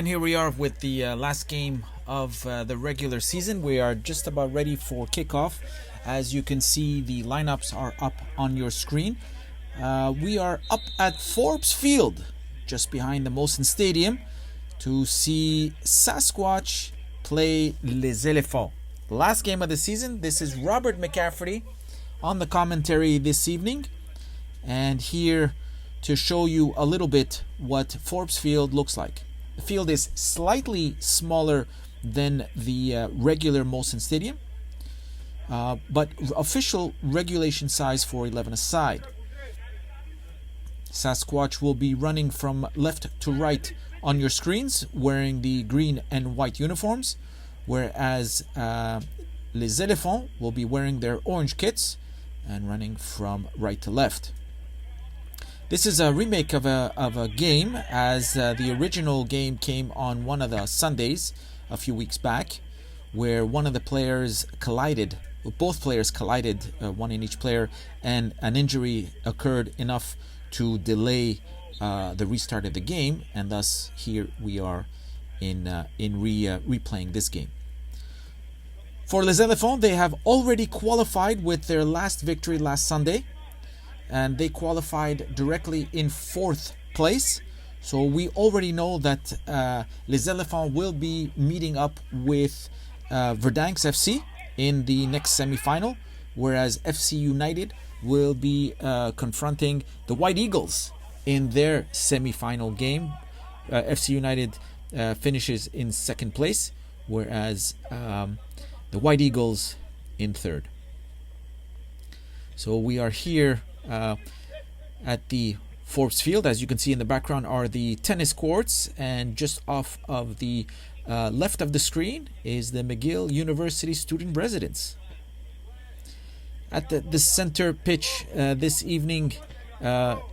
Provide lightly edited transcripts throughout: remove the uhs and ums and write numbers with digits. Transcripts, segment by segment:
And here we are with the last game of the regular season. We are just about ready for kickoff. As you can see, the lineups are up on your screen. We are up at Forbes Field, just behind the Molson Stadium, to see Sasquatch play Les Éléphants. Last game of the season. This is Robert McCafferty on the commentary this evening. And here to show you a little bit what Forbes Field looks like. The field is slightly smaller than the regular Molson Stadium, but official regulation size for 11-a-side. Sasquatch will be running from left to right on your screens, wearing the green and white uniforms, whereas Les Éléphants will be wearing their orange kits and running from right to left. This is a remake of a game, as the original game came on one of the Sundays a few weeks back, where one of the players collided, both players collided, one in each player, and an injury occurred enough to delay the restart of the game, and thus here we are in replaying this game. For Les Éléphants, they have already qualified with their last victory last Sunday, and they qualified directly in 4th place. So we already know that Les Éléphants will be meeting up with Verdansk FC in the next semi-final, whereas FC United will be confronting the White Eagles in their semi-final game. FC United finishes in 2nd place, whereas the White Eagles in 3rd. So we are here at the Forbes Field. As you can see in the background are the tennis courts, and just off of the left of the screen is the McGill University student residence. At the center pitch this evening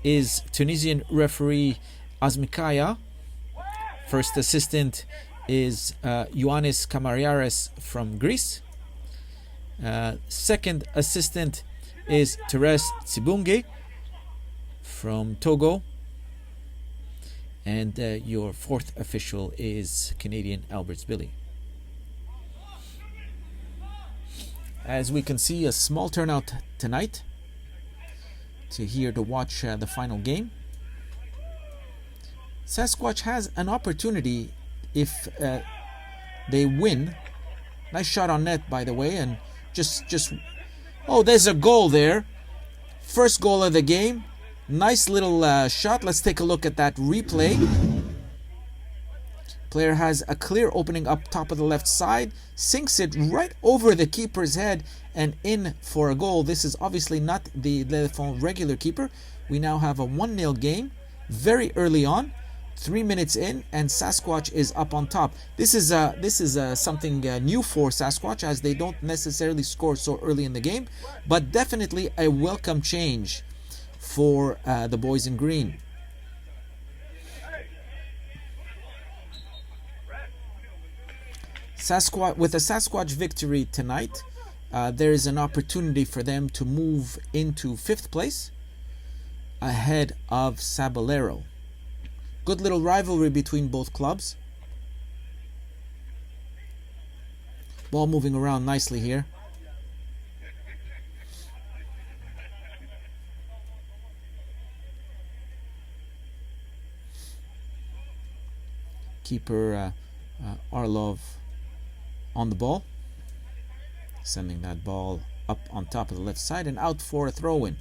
is Tunisian referee Azmikaya. First assistant is Ioannis Kamariaris from Greece. Second assistant is Teres Tsibunge from Togo, and your 4th official is Canadian Alberts Billy. As we can see, a small turnout tonight to watch the final game. Sasquatch has an opportunity if they win. Nice shot on net, by the way, and just oh, there's a goal there. First goal of the game. Nice little shot. Let's take a look at that replay. Player has a clear opening up top of the left side. Sinks it right over the keeper's head and in for a goal. This is obviously not the Éléphants regular keeper. We now have a 1-0 game very early on. 3 minutes in, and Sasquatch is up on top. This is something new for Sasquatch, as they don't necessarily score so early in the game, but definitely a welcome change for the boys in green. With a Sasquatch victory tonight, there is an opportunity for them to move into 5th place ahead of Sabelero. Good little rivalry between both clubs. Ball moving around nicely here. Keeper Arlov on the ball, sending that ball up on top of the left side and out for a throw-in.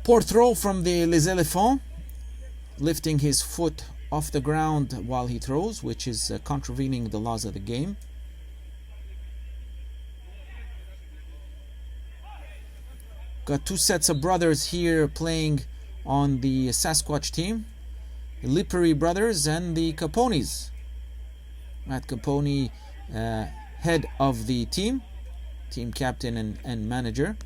Poor throw from the Les Éléphants, lifting his foot off the ground while he throws, which is contravening the laws of the game. Got 2 sets of brothers here playing on the Sasquatch team. The Lipari brothers and the Caponis. Matt Caponi, head of the team captain and manager.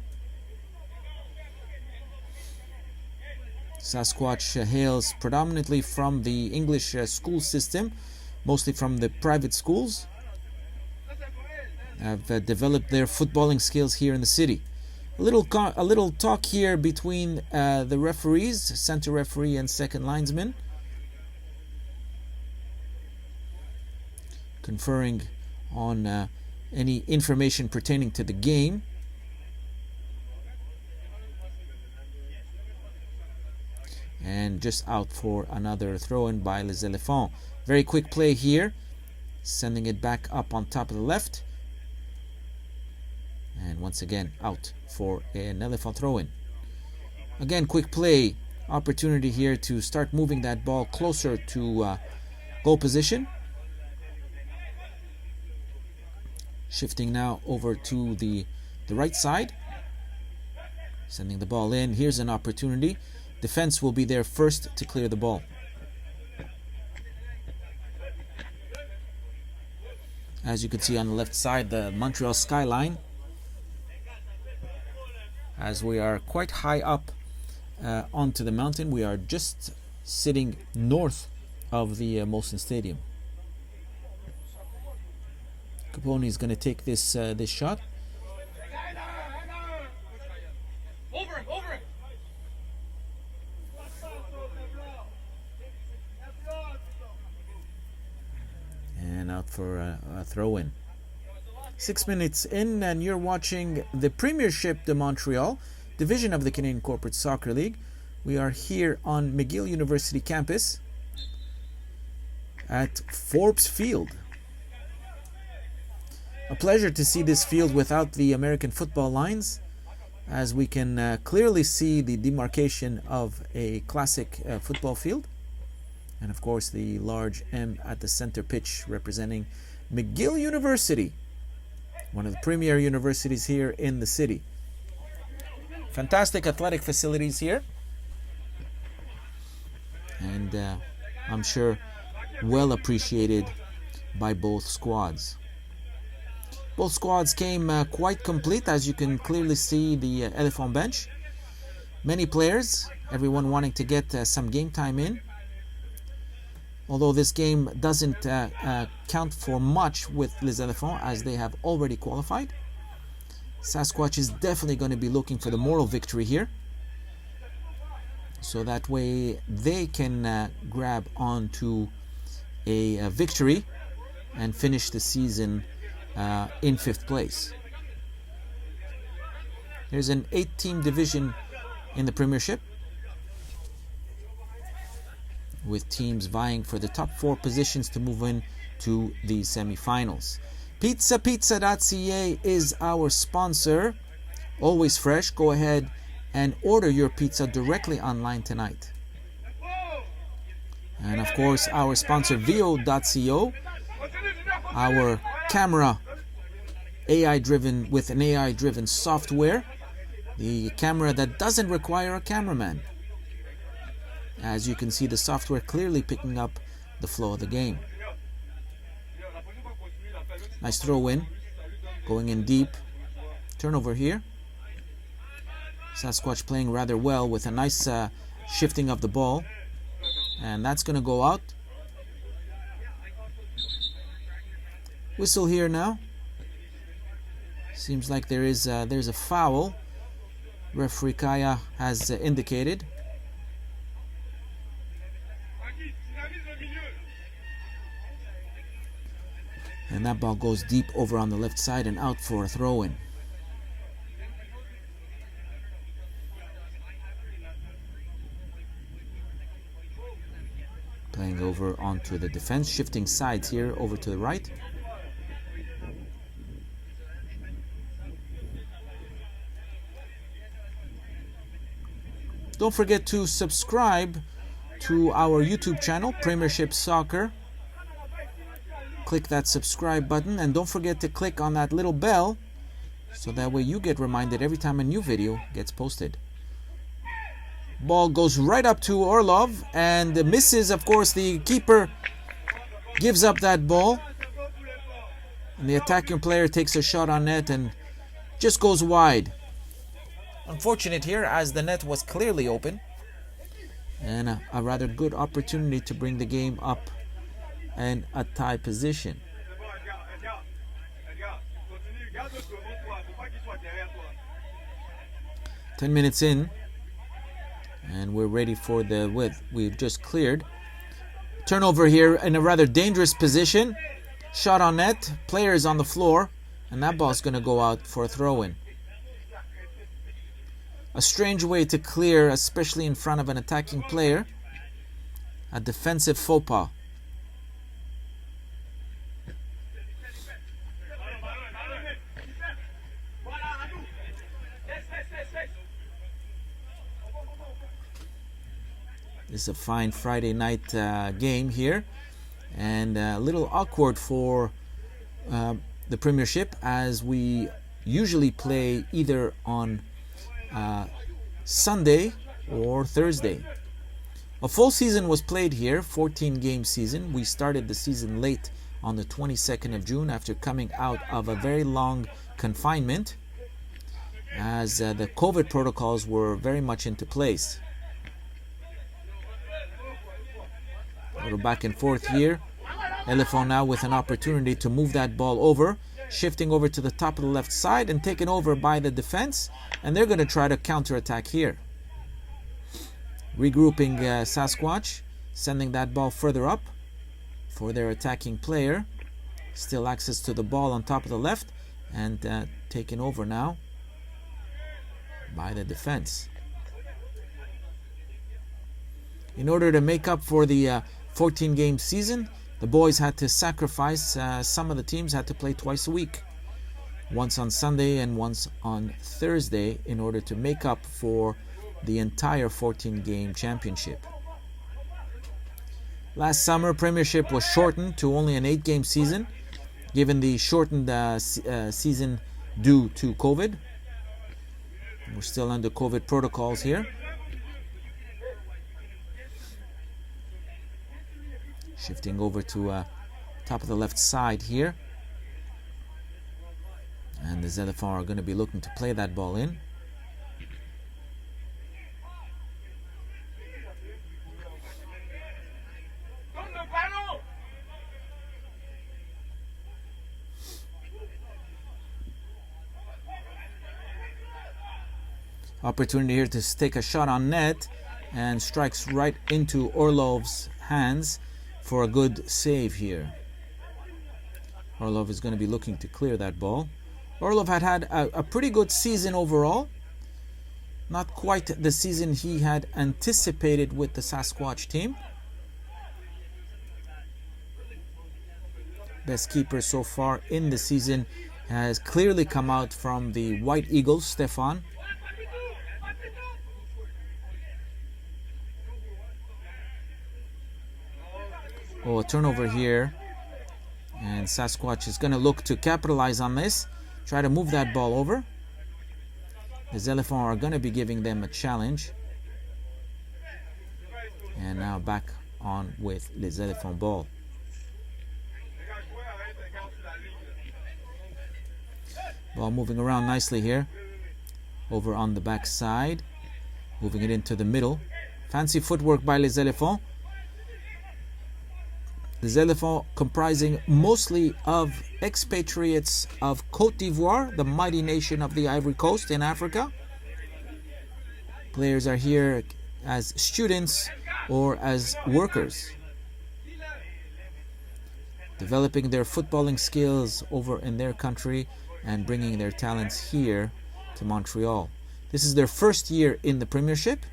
Sasquatch hails predominantly from the English school system, mostly from the private schools. have developed their footballing skills here in the city. A little talk here between the referees, center referee and second linesman, conferring on any information pertaining to the game. And just out for another throw-in by Les Éléphants. Very quick play here, sending it back up on top of the left. And once again, out for an Éléphant throw-in. Again, quick play, opportunity here to start moving that ball closer to goal position. Shifting now over to the right side. Sending the ball in. Here's an opportunity. Defense will be there first to clear the ball. As you can see on the left side, the Montreal skyline, as we are quite high up onto the mountain. We are just sitting north of the Molson Stadium. Capone is going to take this shot. And out for a throw-in. 6 minutes in, and you're watching the Premiership de Montreal, division of the Canadian Corporate Soccer League. We are here on McGill University campus at Forbes Field. A pleasure to see this field without the American football lines, as we can clearly see the demarcation of a classic football field. And of course the large M at the center pitch representing McGill University, one of the premier universities here in the city. Fantastic athletic facilities here. And I'm sure well appreciated by both squads. Both squads came quite complete, as you can clearly see the Éléphants bench. Many players, everyone wanting to get some game time in. Although this game doesn't count for much with Les Éléphants, as they have already qualified. Sasquatch is definitely going to be looking for the moral victory here, so that way they can grab onto a victory and finish the season in 5th place. There's an 8-team division in the Premiership, with teams vying for the top 4 positions to move in to the semi-finals. Pizza.ca is our sponsor. Always fresh. Go ahead and order your pizza directly online tonight. And of course, our sponsor Veo.co, our camera AI-driven, with an AI-driven software, the camera that doesn't require a cameraman. As you can see, the software clearly picking up the flow of the game. Nice throw in, going in deep. Turnover here. Sasquatch playing rather well with a nice shifting of the ball. And that's going to go out. Whistle here now. Seems like there's a foul. Referee Kaya has indicated. And that ball goes deep over on the left side and out for a throw-in. Playing over onto the defense, shifting sides here over to the right. Don't forget to subscribe to our YouTube channel, Premiership Soccer. Click that subscribe button, and don't forget to click on that little bell so that way you get reminded every time a new video gets posted. Ball goes right up to Orlov and misses. Of course, the keeper gives up that ball, and the attacking player takes a shot on net and just goes wide. Unfortunate here, as the net was clearly open, and a rather good opportunity to bring the game up in a tie position. 10 minutes in, and we're ready for the width. We've just cleared. Turnover here in a rather dangerous position. Shot on net, players on the floor, and that ball's going to go out for a throw-in. A strange way to clear, especially in front of an attacking player. A defensive faux pas. This is a fine Friday night game here, and a little awkward for the Premiership, as we usually play either on Sunday or Thursday. A full season was played here, 14-game season. We started the season late on the 22nd of June after coming out of a very long confinement, as the COVID protocols were very much into place. A little back and forth here. Éléphants now with an opportunity to move that ball over, shifting over to the top of the left side and taken over by the defense, and they're going to try to counterattack here. Regrouping Sasquatch, sending that ball further up for their attacking player. Still access to the ball on top of the left, and taken over now by the defense. In order to make up for the 14-game season, the boys had to sacrifice. Some of the teams had to play twice a week, once on Sunday and once on Thursday, in order to make up for the entire 14-game championship. Last summer, Premiership was shortened to only an 8-game season, given the shortened season due to COVID. We're still under COVID protocols here. Shifting over to top of the left side here. And the Éléphants are going to be looking to play that ball in. Opportunity here to take a shot on net, and strikes right into Orlov's hands for a good save here. Orlov is going to be looking to clear that ball. Orlov had a pretty good season overall. Not quite the season he had anticipated with the Sasquatch team. Best keeper so far in the season has clearly come out from the White Eagles, Stefan. Oh, a turnover here, and Sasquatch is going to look to capitalize on this, try to move that ball over. The Éléphants are going to be giving them a challenge, and now back on with Les Éléphants ball. Ball moving around nicely here, over on the back side, moving it into the middle. Fancy footwork by Les Éléphants. The Éléphants comprising mostly of expatriates of Côte d'Ivoire, the mighty nation of the Ivory Coast in Africa. Players are here as students or as workers, developing their footballing skills over in their country and bringing their talents here to Montreal. This is their first year in the Premiership.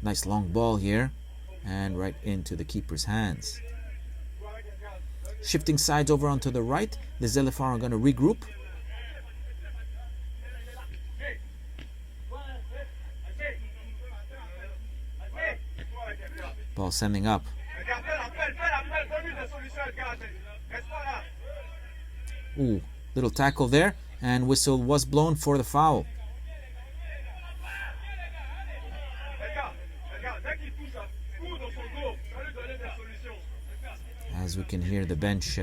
Nice long ball here, and right into the keeper's hands. Shifting sides over onto the right, the Éléphants are going to regroup. Ball sending up. Ooh, little tackle there, and whistle was blown for the foul. As we can hear the bench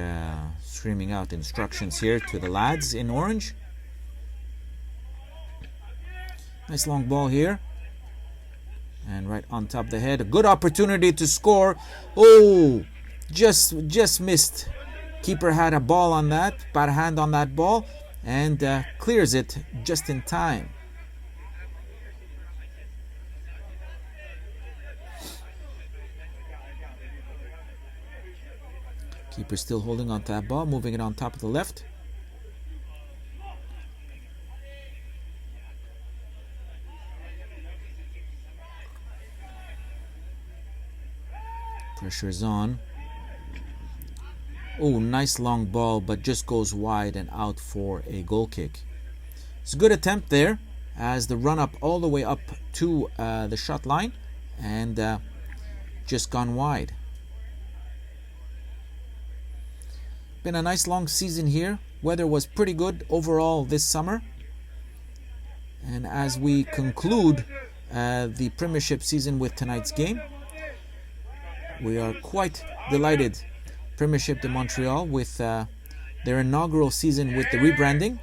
screaming out instructions here to the lads in orange. Nice long ball here. And right on top of the head. A good opportunity to score. Oh, just missed Keeper had a ball on that, bad hand on that ball, and clears it just in time. Keeper still holding on to that ball, moving it on top of the left. Pressure is on. Oh, nice long ball, but just goes wide and out for a goal kick. It's a good attempt there, as the run up all the way up to the shot line, and just gone wide. Been a nice long season here. Weather was pretty good overall this summer. And as we conclude the Premiership season with tonight's game, we are quite delighted. Premiership de Montreal with their inaugural season with the rebranding.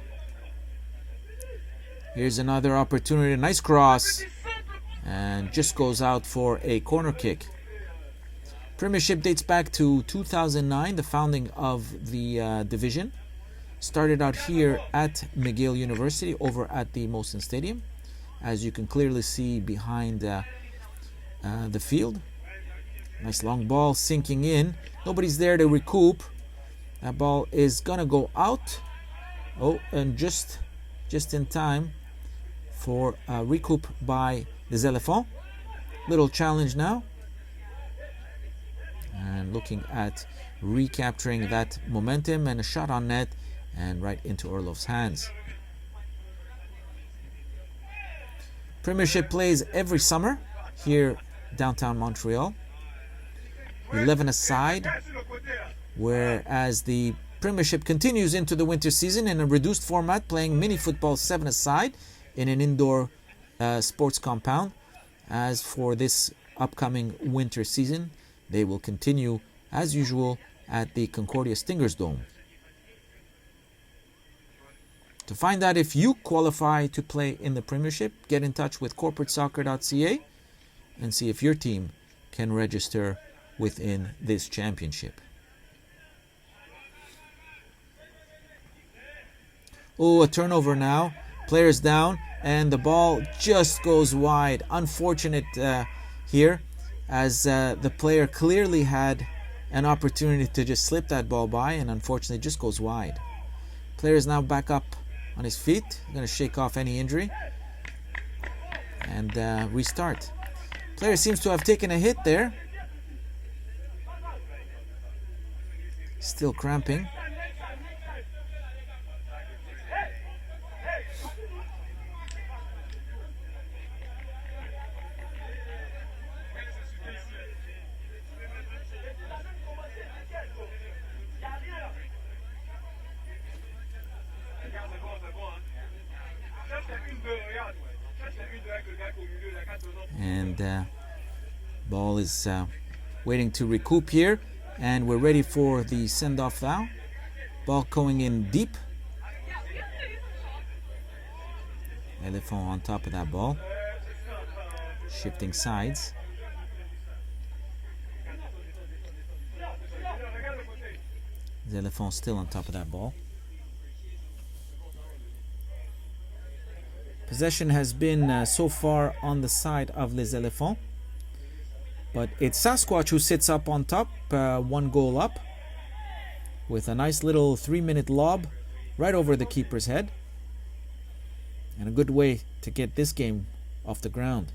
Here's another opportunity, nice cross, and just goes out for a corner kick. Premiership dates back to 2009, the founding of the division. Started out here at McGill University over at the Molson Stadium, as you can clearly see behind the field. Nice long ball sinking in. Nobody's there to recoup. That ball is gonna go out. Oh, and just in time for a recoup by les Éléphants. Little challenge now. And looking at recapturing that momentum, and a shot on net and right into Orlov's hands. Premiership plays every summer here downtown Montreal. 11 aside, whereas the Premiership continues into the winter season in a reduced format, playing mini football 7 aside in an indoor sports compound. As for this upcoming winter season, they will continue as usual at the Concordia Stingers Dome. To find out if you qualify to play in the Premiership, get in touch with corporatesoccer.ca and see if your team can register within this championship. Oh, a turnover now. Players down, and the ball just goes wide. Unfortunate here, as the player clearly had an opportunity to just slip that ball by, and unfortunately just goes wide. Player is now back up on his feet, going to shake off any injury and restart. Player seems to have taken a hit there. Still cramping. And ball is waiting to recoup here. And we're ready for the send-off now. Ball going in deep. Éléphants on top of that ball. Shifting sides. Éléphants still on top of that ball. Possession has been so far on the side of les Éléphants. But it's Sasquatch who sits up on top, 1 goal up, with a nice little 3-minute lob right over the keeper's head. And a good way to get this game off the ground.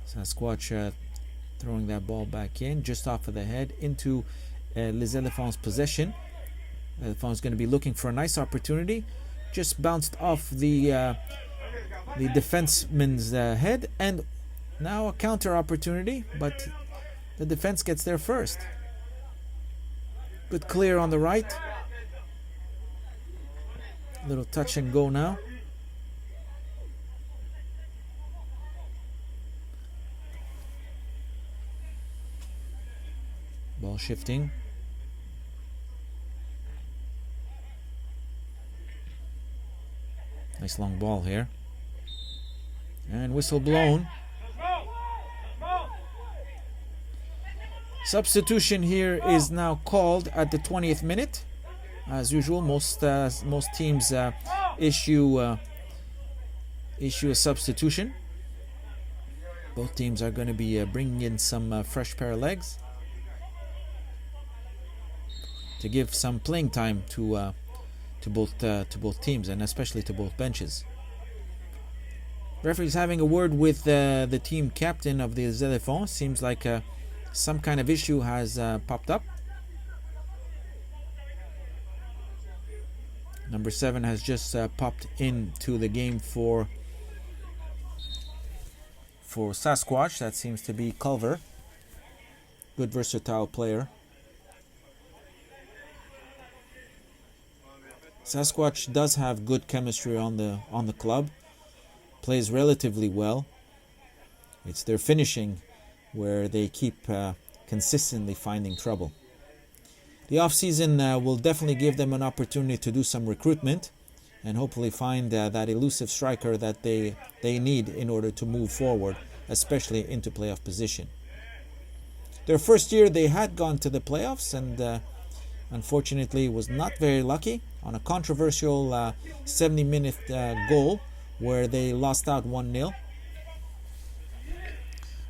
Sasquatch throwing that ball back in, just off of the head, into les Éléphants' possession. Éléphants going to be looking for a nice opportunity. Just bounced off the defenseman's head, and now a counter opportunity, but the defense gets there first. Good clear on the right. Little touch and go now. Ball shifting. Nice long ball here. And whistle blown. Substitution here is now called at the 20th minute. As usual, most teams issue a substitution. Both teams are going to be bringing in some fresh pair of legs to give some playing time to both teams, and especially to both benches. Referee's having a word with the team captain of the Éléphants. Seems like some kind of issue has popped up. Number 7 has just popped into the game for Sasquatch. That seems to be Culver. Good versatile player. Sasquatch does have good chemistry on the club. Plays relatively well. It's their finishing where they keep consistently finding trouble. The off-season will definitely give them an opportunity to do some recruitment and hopefully find that elusive striker that they need in order to move forward, especially into playoff position. Their first year they had gone to the playoffs and unfortunately was not very lucky on a controversial 70-minute goal where they lost out 1-0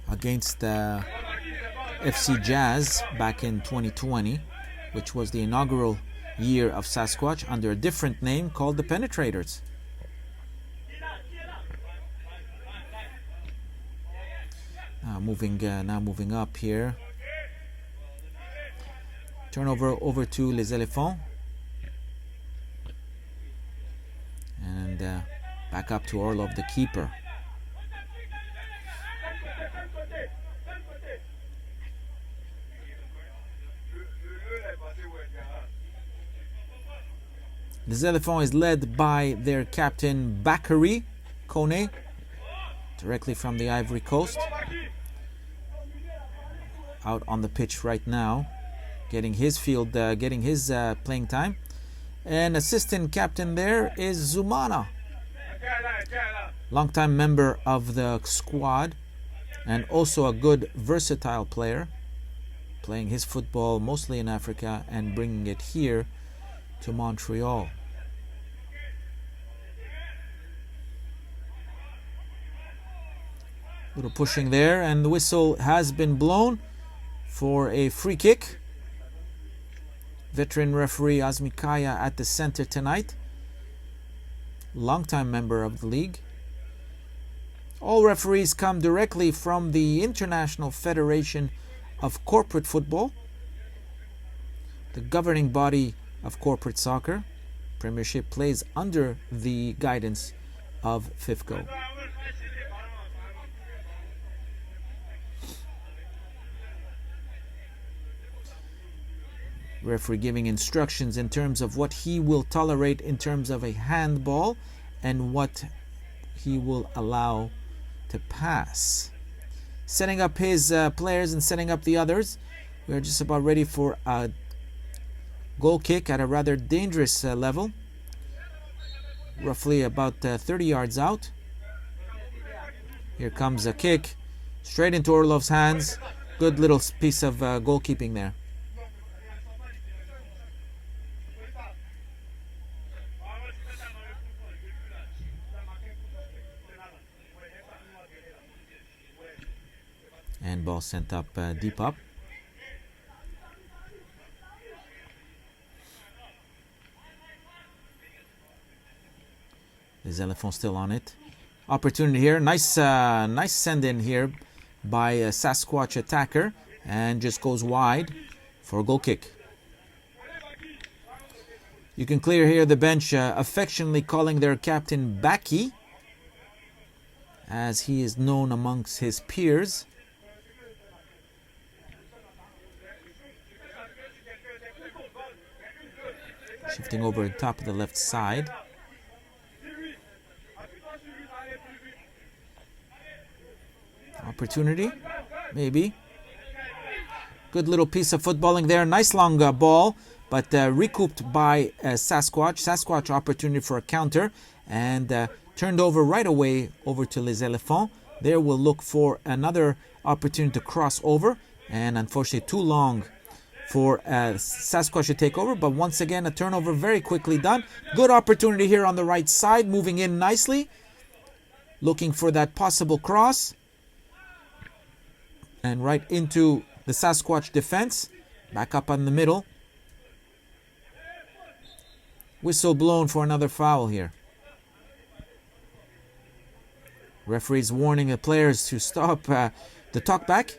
against FC Jazz back in 2020, which was the inaugural year of Sasquatch under a different name called the Penetrators. Now moving up here. Turnover over to Les Éléphants. And back up to Orlov, the keeper. Les Éléphants is led by their captain Bakary Kone, directly from the Ivory Coast. Out on the pitch right now, getting his playing time. And assistant captain there is Zumana, longtime member of the squad and also a good versatile player, playing his football mostly in Africa and bringing it here to Montreal. Little pushing there, and the whistle has been blown for a free kick. Veteran referee Azmikaya at the center tonight. Longtime member of the league. All referees come directly from the International Federation of Corporate Football, the governing body of corporate soccer. Premiership plays under the guidance of FIFCO. Referee giving instructions in terms of what he will tolerate in terms of a handball and what he will allow to pass. Setting up his players and setting up the others. We're just about ready for a goal kick at a rather dangerous level. Roughly about 30 yards out. Here comes a kick straight into Orlov's hands. Good little piece of goalkeeping there. And ball sent up deep up. Les Éléphants still on it. Opportunity here. Nice send in here by a Sasquatch attacker, and just goes wide for a goal kick. You can clear here the bench affectionately calling their captain Baki, as he is known amongst his peers. Shifting over the top of the left side. Opportunity, maybe. Good little piece of footballing there. Nice long ball, but recouped by Sasquatch. Sasquatch opportunity for a counter, and turned over right away over to Les Éléphants. There we'll look for another opportunity to cross over, And unfortunately too long for Sasquatch to take over. But once again, a turnover very quickly done. Good opportunity here on the right side. Moving in nicely. Looking for that possible cross. And right into the Sasquatch defense. Back up on the middle. Whistle blown for another foul here. Referee's warning the players to stop the talkback.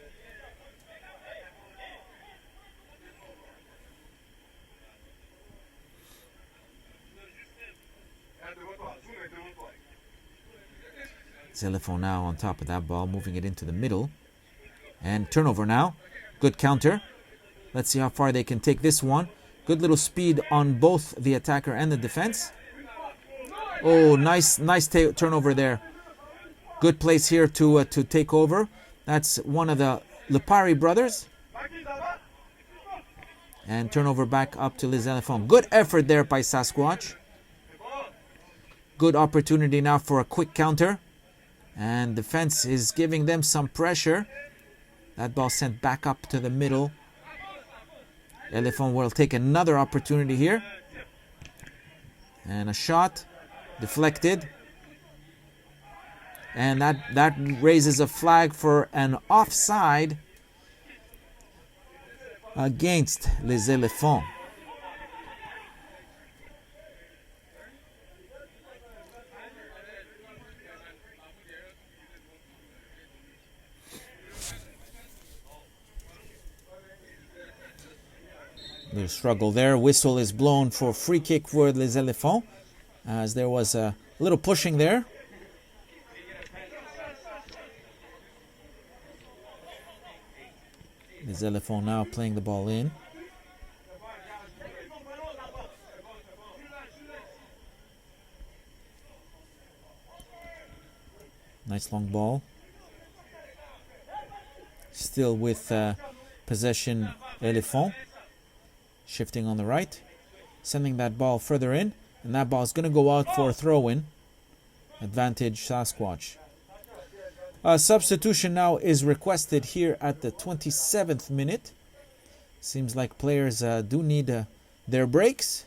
Éléphants now on top of that ball, moving it into the middle. And turnover now. Good counter. Let's see how far they can take this one. Good little speed on both the attacker and the defense. Oh, nice turnover there. Good place here to take over. That's one of the Lipari brothers. And turnover back up to Les Éléphants. Good effort there by Sasquatch. Good opportunity now for a quick counter. And defense is giving them some pressure. That ball sent back up to the middle. Éléphants will take another opportunity here. And a shot. Deflected. And that raises a flag for an offside against Les Éléphants. Little struggle there. Whistle is blown for free kick for Les Éléphants, as there was a little pushing there. Les Éléphants now playing the ball in. Nice long ball. Still with possession Éléphants. Shifting on the right. Sending that ball further in. And that ball is going to go out for a throw-in. Advantage Sasquatch. A substitution now is requested here at the 27th minute. Seems like players do need their breaks.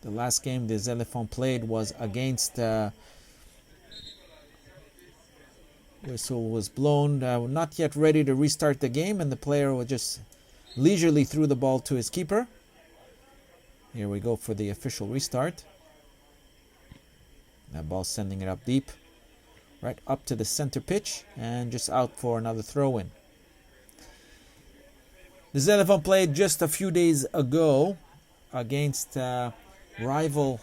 The last game the Éléphants played was against... whistle was blown. Not yet ready to restart the game, and the player will just leisurely threw the ball to his keeper. Here we go for the official restart. That ball sending it up deep. Right up to the center pitch, and just out for another throw-in. The Éléphants played just a few days ago against rival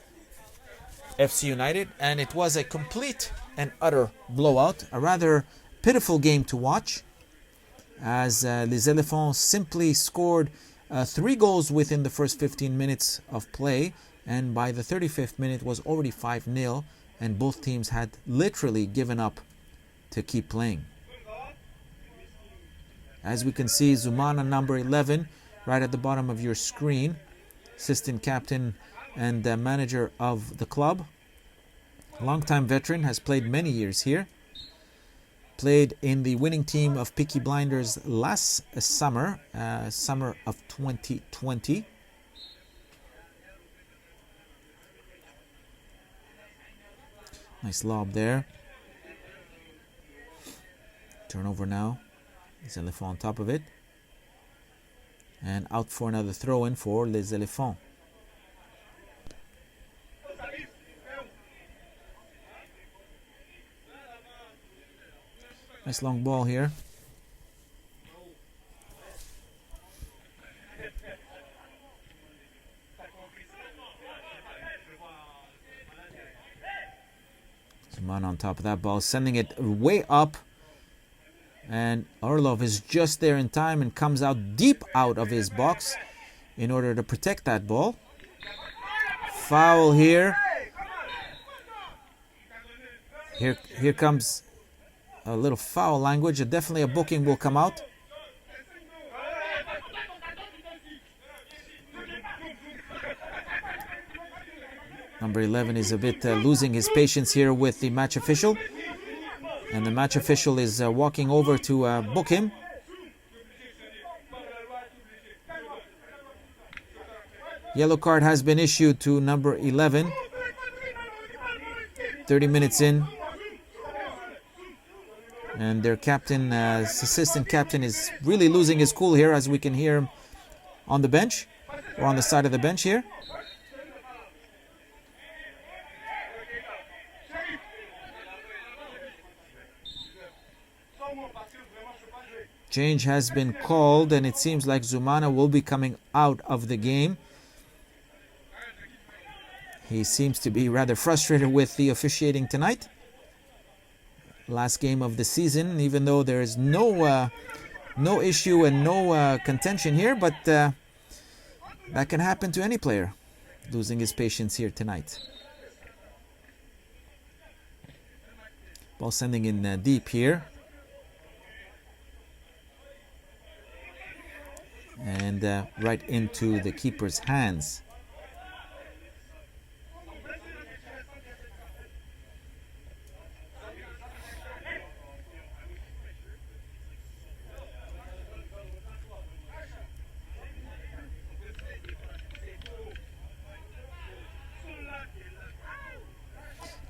FC United, and it was a complete and utter blowout. A rather pitiful game to watch, as Les Éléphants simply scored 3 goals within the first 15 minutes of play, and by the 35th minute was already 5-0, and both teams had literally given up to keep playing. As we can see, Zumana, number 11, right at the bottom of your screen, assistant captain and manager of the club. Longtime veteran, has played many years here. Played in the winning team of Peaky Blinders last summer, summer of 2020. Nice lob there. Turnover now. Les Éléphants on top of it. And out for another throw-in for Les Éléphants. Nice long ball here. Zuman on top of that ball, sending it way up. And Orlov is just there in time and comes out deep out of his box in order to protect that ball. Foul here. Here comes a little foul language. Definitely a booking will come out. Number 11 is a bit losing his patience here with the match official. And the match official is walking over to book him. Yellow card has been issued to number 11. 30 minutes in. And their captain, assistant captain, is really losing his cool here, as we can hear him on the bench, or on the side of the bench here. Change has been called, and it seems like Zumana will be coming out of the game. He seems to be rather frustrated with the officiating tonight. Last game of the season, even though there is no issue and no contention here, but that can happen to any player, losing his patience here tonight. Ball sending in deep here. And right into the keeper's hands.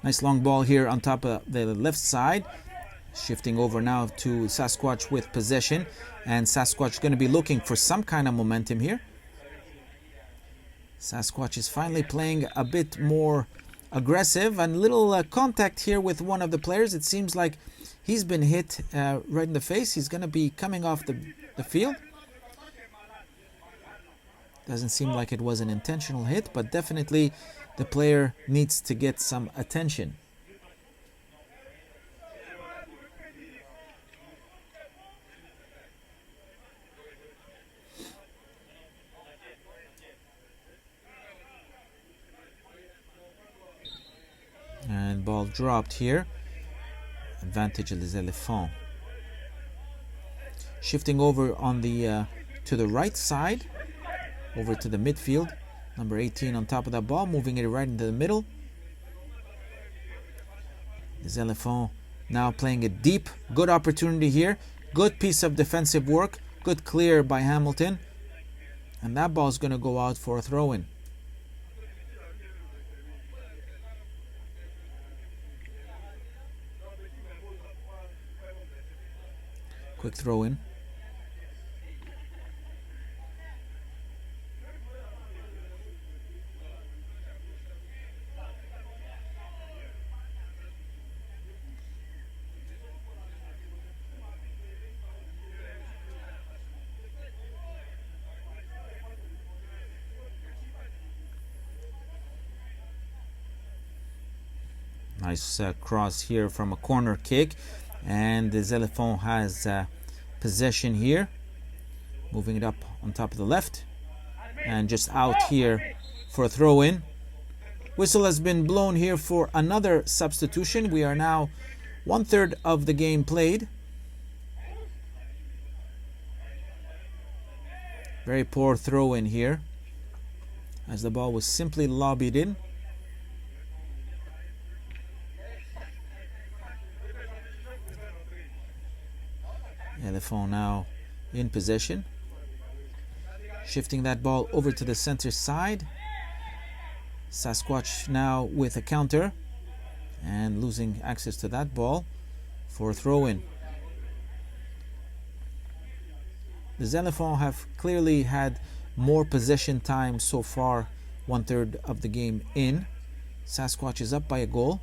Nice long ball here on top of the left side. Shifting over now to Sasquatch with possession. And Sasquatch going to be looking for some kind of momentum here. Sasquatch is finally playing a bit more aggressive, and little contact here with one of the players. It seems like he's been hit right in the face. He's going to be coming off the field. Doesn't seem like it was an intentional hit, but definitely the player needs to get some attention. And ball dropped here. Advantage of les Éléphants. Shifting over on the to the right side, over to the midfield. Number 18 on top of that ball, moving it right into the middle. Les Éléphants now playing it deep. Good opportunity here. Good piece of defensive work. Good clear by Hamilton. And that ball is going to go out for a throw-in. Quick throw in. Nice cross here from a corner kick. And the Éléphants has possession here. Moving it up on top of the left. And just out here for a throw-in. Whistle has been blown here for another substitution. We are now 1/3 of the game played. Very poor throw-in here, as the ball was simply lobbied in. Éléphants now in possession. Shifting that ball over to the center side. Sasquatch now with a counter and losing access to that ball for a throw-in. The Éléphants have clearly had more possession time so far, 1/3 of the game in. Sasquatch is up by a goal.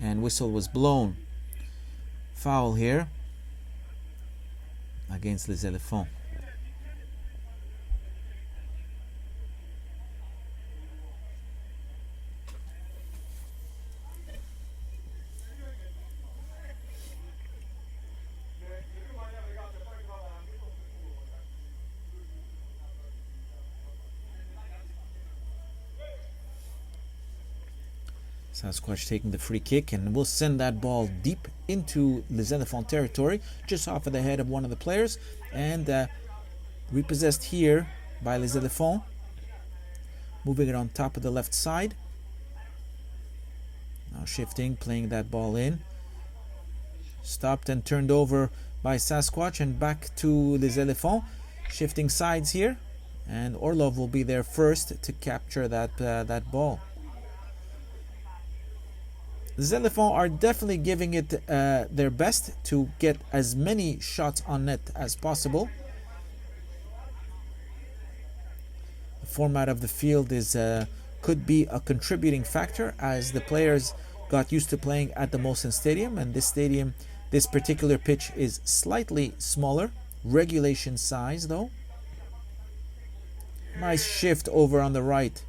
And whistle was blown. Foul here against les Éléphants. Sasquatch taking the free kick, and will send that ball deep into Les Éléphants territory, just off of the head of one of the players, and repossessed here by Les Éléphants. Moving it on top of the left side. Now shifting, playing that ball in. Stopped and turned over by Sasquatch, and back to Les Éléphants. Shifting sides here, and Orlov will be there first to capture that ball. Les Éléphants are definitely giving it their best to get as many shots on net as possible. The format of the field is could be a contributing factor, as the players got used to playing at the Molson Stadium, and this particular pitch is slightly smaller, regulation size though. Nice shift over on the right.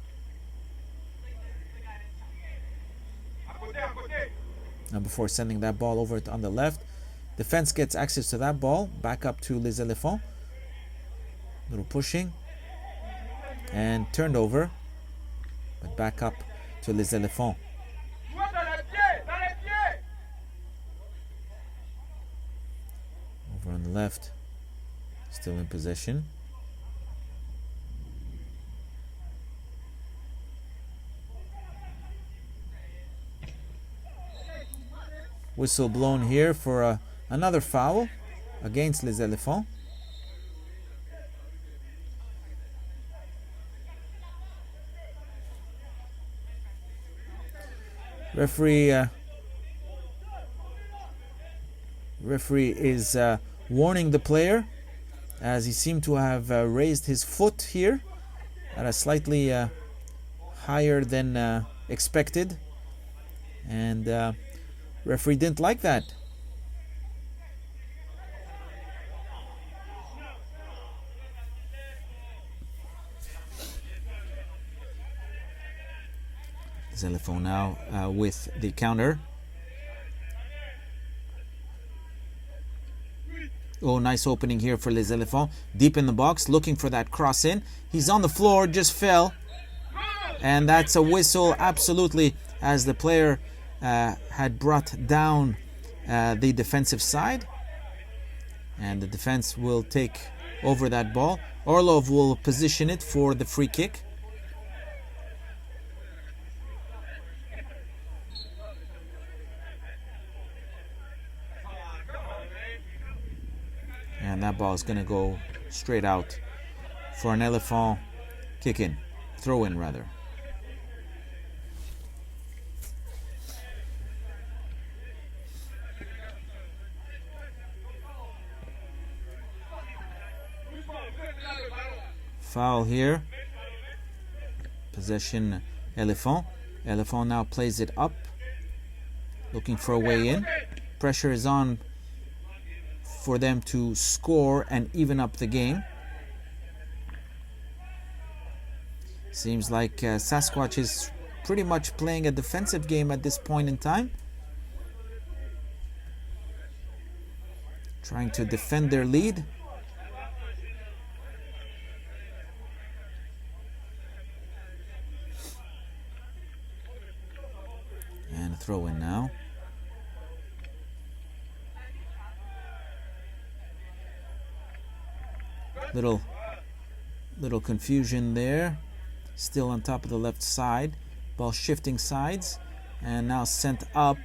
Now before sending that ball over on the left, defense gets access to that ball, back up to Les Éléphants. Little pushing and turned over, but back up to Les Éléphants. Over on the left, still in possession. Whistle blown here for another foul against Les Éléphants. Referee is warning the player, as he seemed to have raised his foot here at a slightly higher than expected, and referee didn't like that. Éléphants now with the counter. Oh, nice opening here for Les Éléphants. Deep in the box, looking for that cross in. He's on the floor, just fell. And that's a whistle, absolutely, as the player had brought down the defensive side. And the defense will take over that ball. Orlov will position it for the free kick. And that ball is going to go straight out for an Éléphant kick-in, throw-in rather. Foul here. Possession Éléphant. Éléphant now plays it up, looking for a way in. Pressure is on for them to score and even up the game. Seems like Sasquatch is pretty much playing a defensive game at this point in time, trying to defend their lead. And a throw in now. Little confusion there. Still on top of the left side. Ball shifting sides. And now sent up.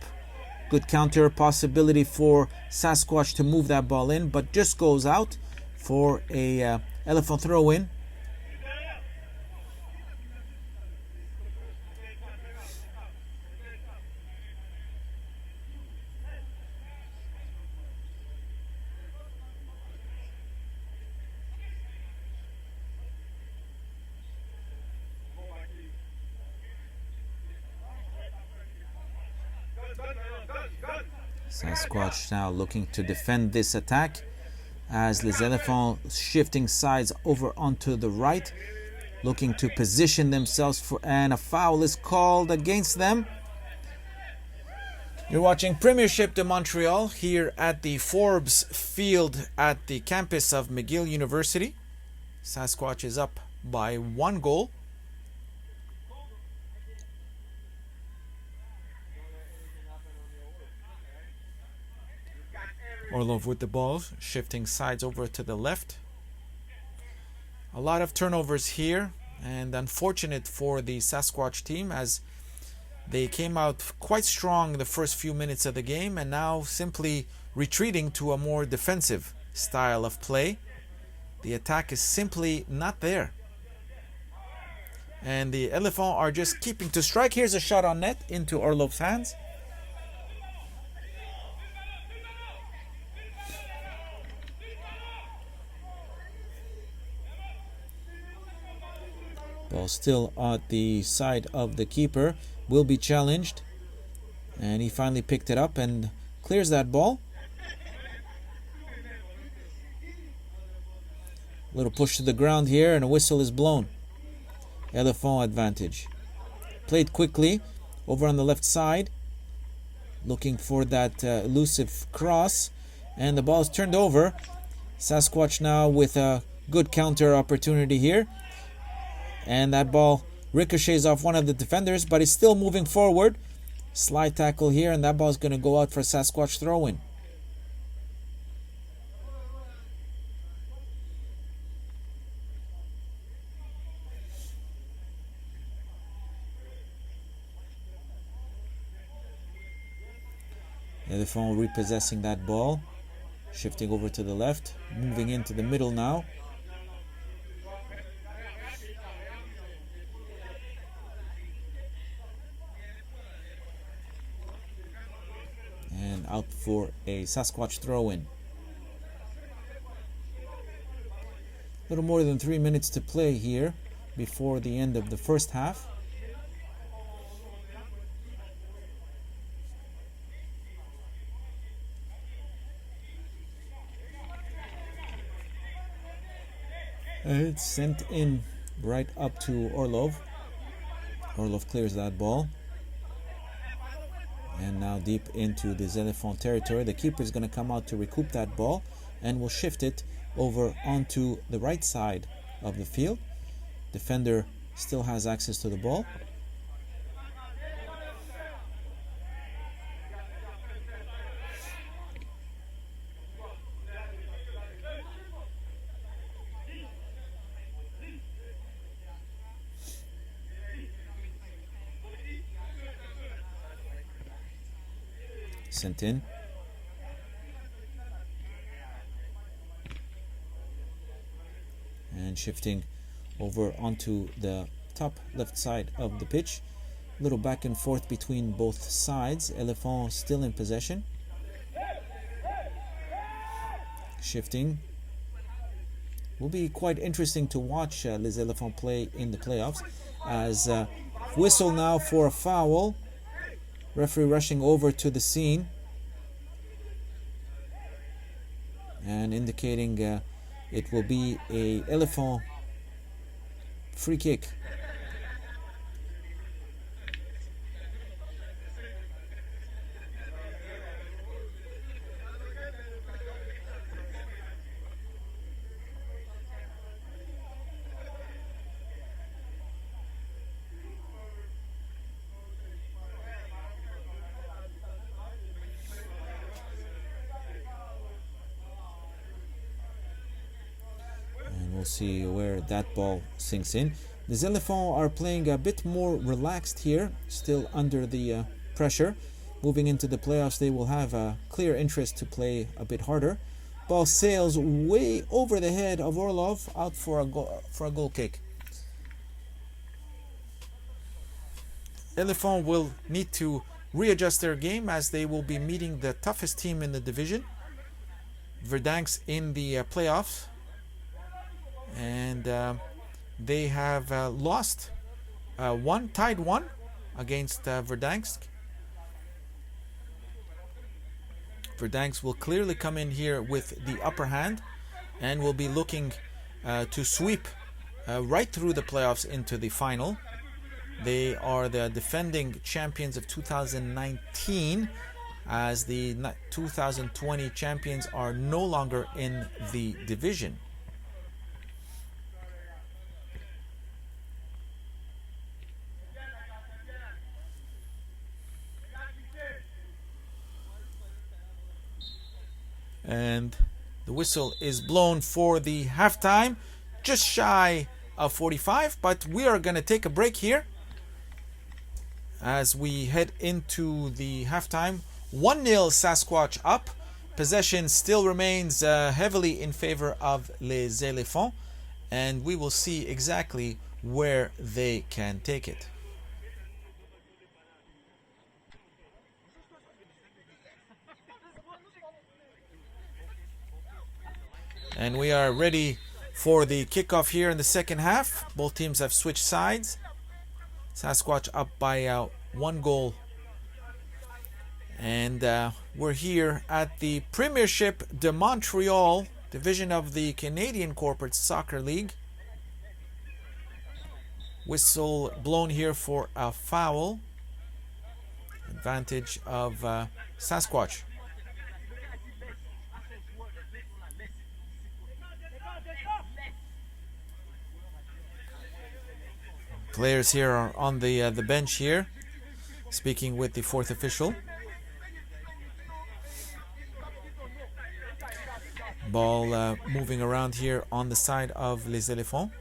Good counter possibility for Sasquatch to move that ball in, but just goes out for a Éléphant throw in. Sasquatch now looking to defend this attack, as Les Éléphants shifting sides over onto the right, looking to position themselves for, and a foul is called against them. You're watching Premiership de Montreal here at the Forbes Field at the campus of McGill University. Sasquatch is up by 1 goal. Orlov with the ball, shifting sides over to the left. A lot of turnovers here, and unfortunate for the Sasquatch team as they came out quite strong the first few minutes of the game and now simply retreating to a more defensive style of play. The attack is simply not there. And the Éléphants are just keeping to strike. Here's a shot on net into Orlov's hands. Ball still at the side of the keeper. Will be challenged. And he finally picked it up and clears that ball. Little push to the ground here and a whistle is blown. Éléphant advantage. Played quickly over on the left side. Looking for that elusive cross. And the ball is turned over. Sasquatch now with a good counter opportunity here. And that ball ricochets off one of the defenders, but he's still moving forward. Slide tackle here, and that ball is going to go out for Sasquatch throw-in. Éléphants repossessing that ball, shifting over to the left, moving into the middle now. And out for a Sasquatch throw-in. A little more than 3 minutes to play here before the end of the first half. It's sent in right up to Orlov. Orlov clears that ball. And now deep into the Éléphants territory. The keeper is going to come out to recoup that ball and will shift it over onto the right side of the field. Defender still has access to the ball. Sent in. And shifting over onto the top left side of the pitch. A little back and forth between both sides. Éléphants still in possession. Shifting. Will be quite interesting to watch Les Éléphants play in the playoffs. As whistle now for a foul. Referee rushing over to the scene and indicating it will be a Éléphant free kick. See where that ball sinks in. The Éléphants are playing a bit more relaxed here, still under the pressure. Moving into the playoffs, they will have a clear interest to play a bit harder. Ball sails way over the head of Orlov, out for a goal kick. Éléphants will need to readjust their game as they will be meeting the toughest team in the division, Verdansk, in the playoffs. And they have lost tied one against Verdansk. Verdansk will clearly come in here with the upper hand and will be looking to sweep right through the playoffs into the final. They are the defending champions of 2019, as the 2020 champions are no longer in the division. And the whistle is blown for the halftime, just shy of 45, but we are going to take a break here as we head into the halftime. 1-0 Sasquatch up. Possession still remains heavily in favor of Les Éléphants, and we will see exactly where they can take it. And we are ready for the kickoff here in the second half. Both teams have switched sides. Sasquatch up by 1 goal. And we're here at the Premiership de Montreal, division of the Canadian Corporate Soccer League. Whistle blown here for a foul. Advantage of Sasquatch. Players here are on the bench here, speaking with the fourth official. Ball moving around here on the side of Les Éléphants.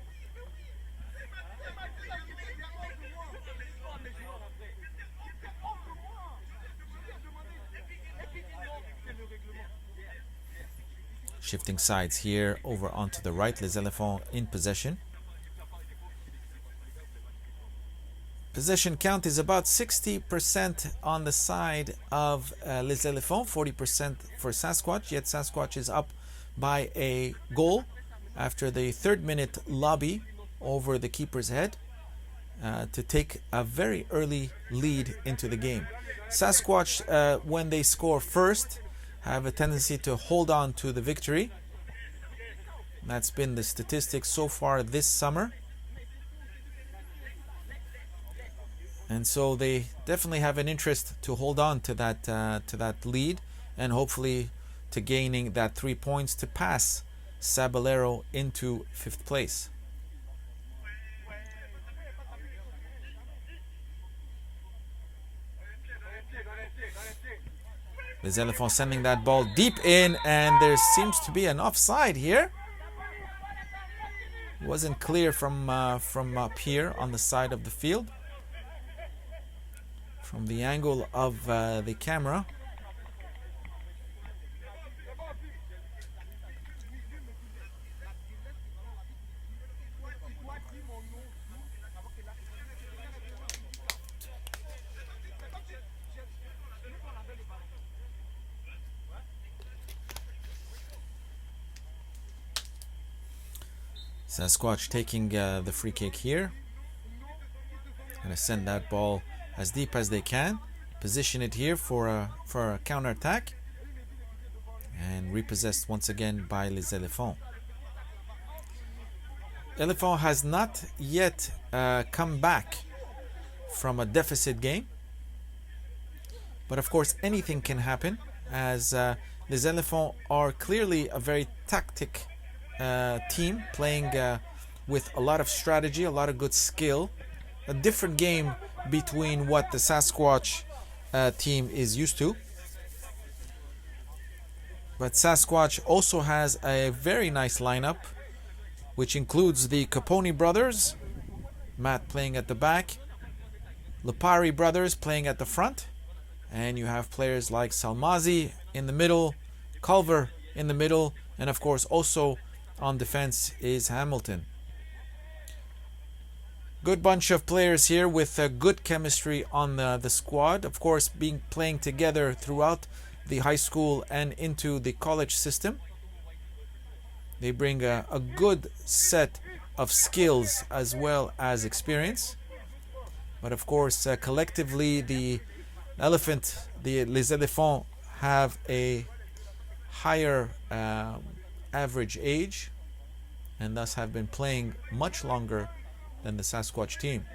Shifting sides here over onto the right. Les Éléphants in possession. Possession count is about 60% on the side of Les Éléphants, 40% for Sasquatch, yet Sasquatch is up by a goal after the 3rd minute lobby over the keeper's head to take a very early lead into the game. Sasquatch, when they score first, have a tendency to hold on to the victory. That's been the statistics so far this summer. And so they definitely have an interest to hold on to that lead, and hopefully to gaining that 3 points to pass Sabelero into 5th place. Les Éléphants sending that ball deep in, and there seems to be an offside here. It wasn't clear from up here on the side of the field. From the angle of the camera. Sasquatch taking the free kick here. Gonna send that ball as deep as they can, position it here for a counter-attack, and repossessed once again by Les Éléphants. Éléphants has not yet come back from a deficit game, but of course anything can happen, as Les Éléphants are clearly a very tactic team, playing with a lot of strategy, a lot of good skill, a different game between what the Sasquatch team is used to. But Sasquatch also has a very nice lineup, which includes the Caponi brothers, Matt playing at the back, Lipari brothers playing at the front, and you have players like Salmazi in the middle, Culver in the middle, and of course also on defense is Hamilton. Good bunch of players here with good chemistry on the squad. Of course, playing together throughout the high school and into the college system. They bring a good set of skills as well as experience. But of course, collectively, the Les Éléphants have a higher average age, and thus have been playing much longer than the Sasquatch team.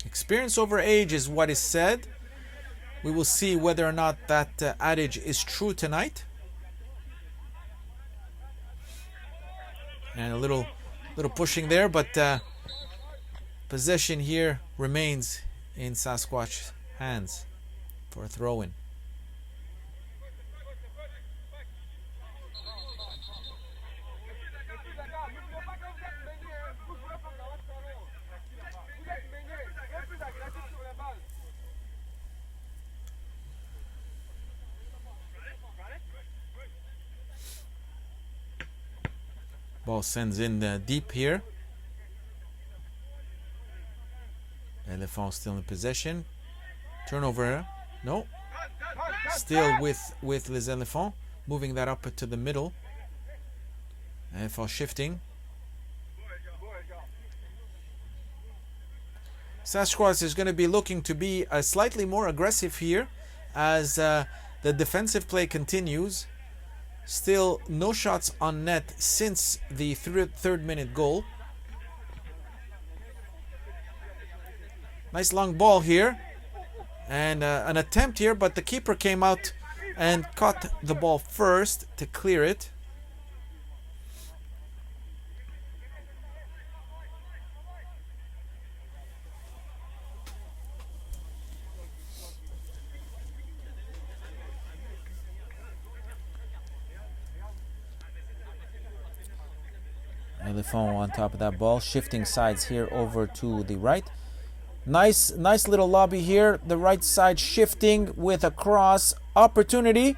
Experience over age is what is said. We will see whether or not that adage is true tonight. And a little pushing there, but possession here remains in Sasquatch's hands for a throw-in. Ball sends in deep here. Éléphants still in possession. Turnover. No. Still with Les Éléphants. Moving that up to the middle. Éléphants shifting. Sasquatch is going to be looking to be slightly more aggressive here as the defensive play continues. Still no shots on net since the third minute goal. Nice long ball here. And an attempt here, but the keeper came out and caught the ball first to clear it. Éléphants on top of that ball, shifting sides here over to the right. Nice little lobby here. The right side shifting with a cross opportunity.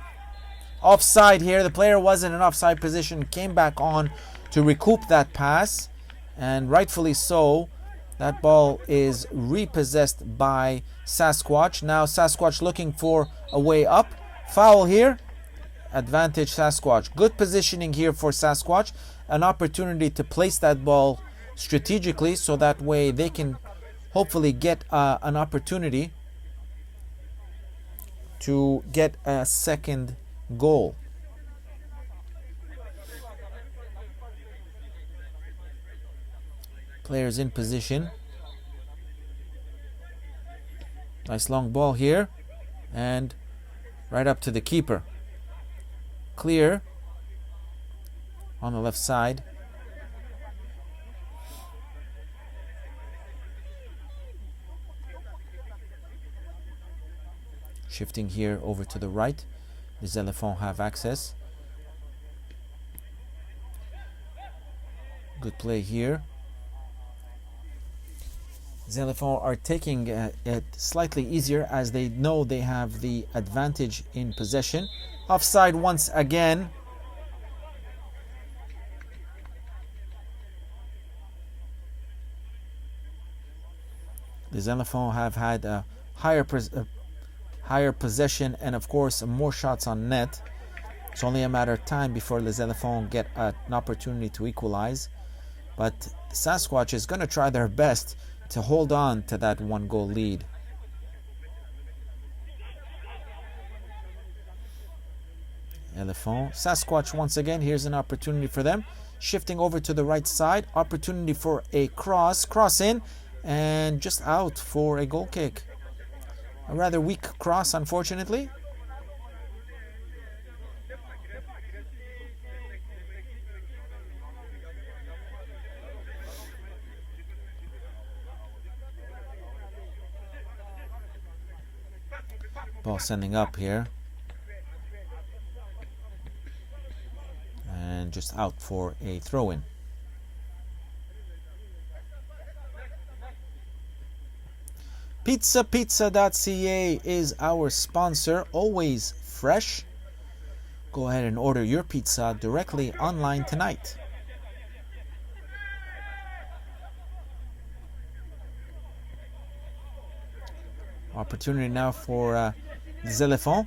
Offside here. The player was in an offside position, came back on to recoup that pass, and rightfully so. That ball is repossessed by Sasquatch. Now Sasquatch looking for a way up. Foul here. Advantage Sasquatch. Good positioning here for Sasquatch. An opportunity to place that ball strategically so that way they can hopefully get an opportunity to get a second goal. Players in position. Nice long ball here and right up to the keeper. Clear on the left side. Shifting here over to the right. Les Éléphants have access. Good play here. Les Éléphants are taking it slightly easier as they know they have the advantage in possession. Offside once again. Les Éléphants have had a higher possession and of course more shots on net. It's only a matter of time before Les Éléphants get an opportunity to equalize, but Sasquatch is going to try their best to hold on to that 1-goal lead. Éléphants. Sasquatch once again. Here's an opportunity for them. Shifting over to the right side. Opportunity for a cross. Cross in and just out for a goal kick. A rather weak cross, unfortunately. Ball sending up here. And just out for a throw-in. Pizza.ca is our sponsor, always fresh. Go ahead and order your pizza directly online tonight. Opportunity now for Les Éléphants.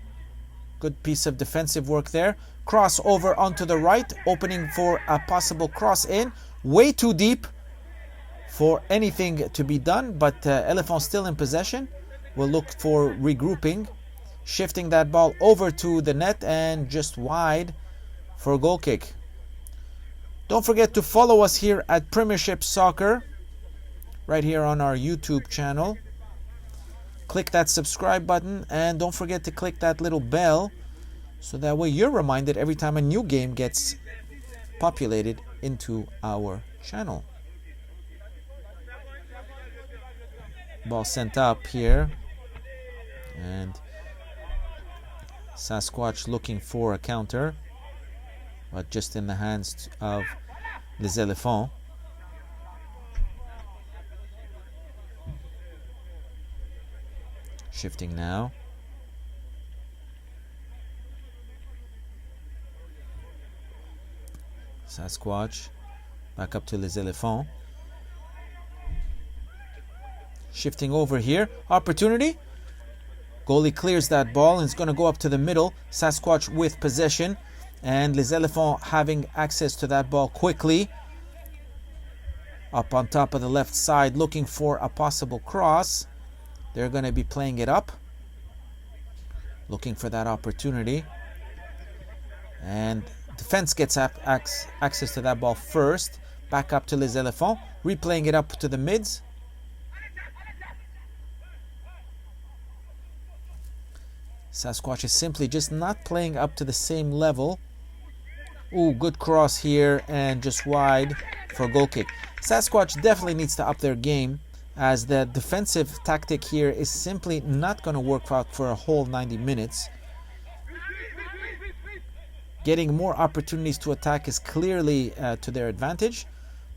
Good piece of defensive work there. Cross over onto the right, opening for a possible cross in. Way too deep for anything to be done, but Éléphants still in possession. Will look for regrouping, shifting that ball over to the net and just wide for a goal kick. Don't forget to follow us here at Premiership Soccer, right here on our YouTube channel. Click that subscribe button and don't forget to click that little bell so that way you're reminded every time a new game gets populated into our channel. Ball sent up here, and Sasquatch looking for a counter, but just in the hands of Les Éléphants. Shifting now. Sasquatch Back up to Les Éléphants. Shifting over here. Opportunity. Goalie clears that ball and it's going to go up to the middle. Sasquatch with possession. And Les Éléphants having access to that ball quickly. Up on top of the left side, looking for a possible cross. They're going to be playing it up. Looking for that opportunity. And defense gets access to that ball first. Back up to Les Éléphants. Replaying it up to the mids. Sasquatch is simply just not playing up to the same level. Ooh, good cross here and just wide for a goal kick. Sasquatch definitely needs to up their game, as the defensive tactic here is simply not going to work out for a whole 90 minutes. Getting more opportunities to attack is clearly to their advantage,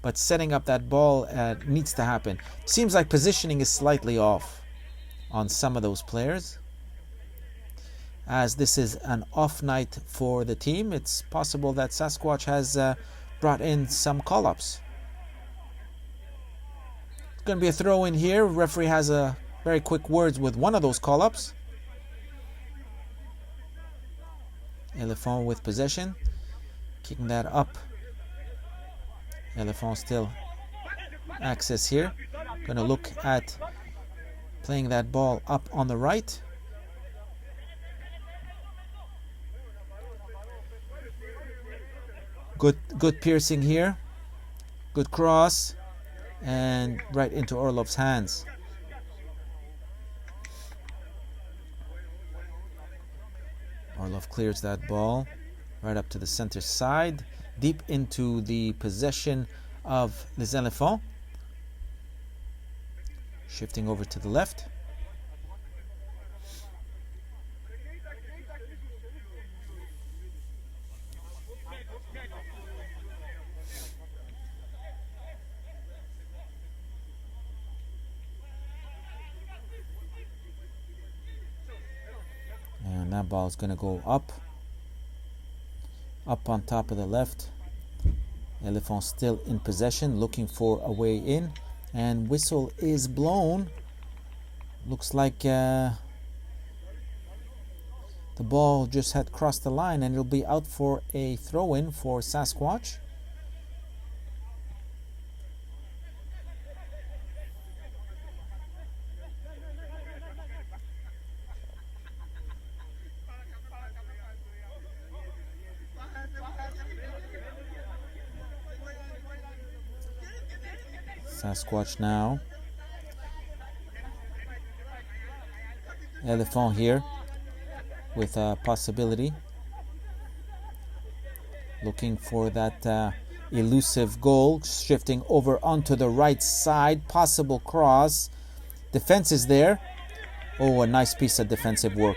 but setting up that ball needs to happen. Seems like positioning is slightly off on some of those players. As this is an off night for the team, it's possible that Sasquatch has brought in some call-ups. It's going to be a throw in here. Referee has a very quick words with one of those call-ups. Éléphants with possession, kicking that up. Éléphants still access here. Going to look at playing that ball up on the right. Good piercing here. Good cross. And right into Orlov's hands. Orlov clears that ball right up to the center side. Deep into the possession of Les Éléphants. Shifting over to the left. And that ball is going to go up on top of the left. Éléphants still in possession, looking for a way in, and whistle is blown. Looks like the ball just had crossed the line, and it'll be out for a throw-in for Sasquatch. Sasquatch now. Éléphants here with a possibility. Looking for that elusive goal. Shifting over onto the right side. Possible cross. Defense is there. Oh, a nice piece of defensive work.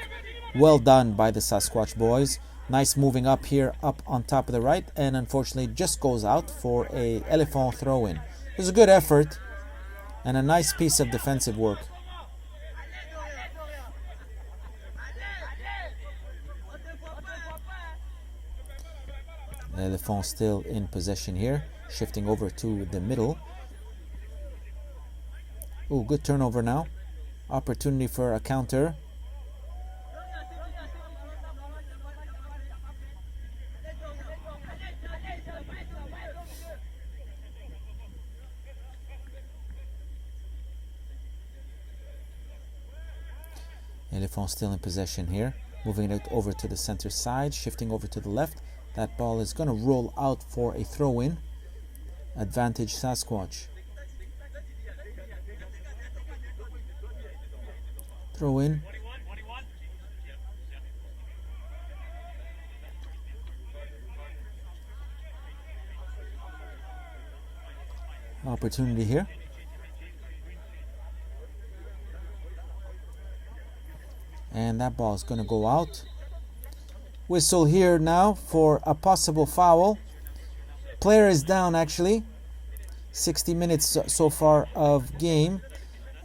Well done by the Sasquatch boys. Nice moving up here, up on top of the right. And unfortunately just goes out for a Éléphant throw-in. It was a good effort and a nice piece of defensive work. Éléphants still in possession here, shifting over to the middle. Oh, good turnover now. Opportunity for a counter. Éléphants still in possession here, moving it over to the center side, shifting over to the left. That ball is going to roll out for a throw-in. Advantage Sasquatch. Throw-in. Opportunity here. And that ball is going to go out. Whistle here now for a possible foul. Player is down actually. 60 minutes so far of game.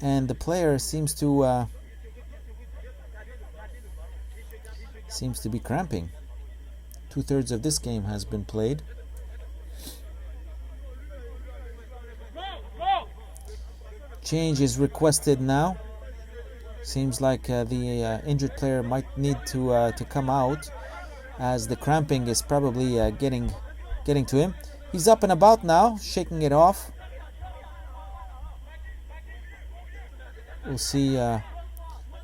And the player seems to be cramping. 2/3 of this game has been played. Change is requested now. Seems like the injured player might need to come out, as the cramping is probably getting to him. He's up and about now, shaking it off. We'll see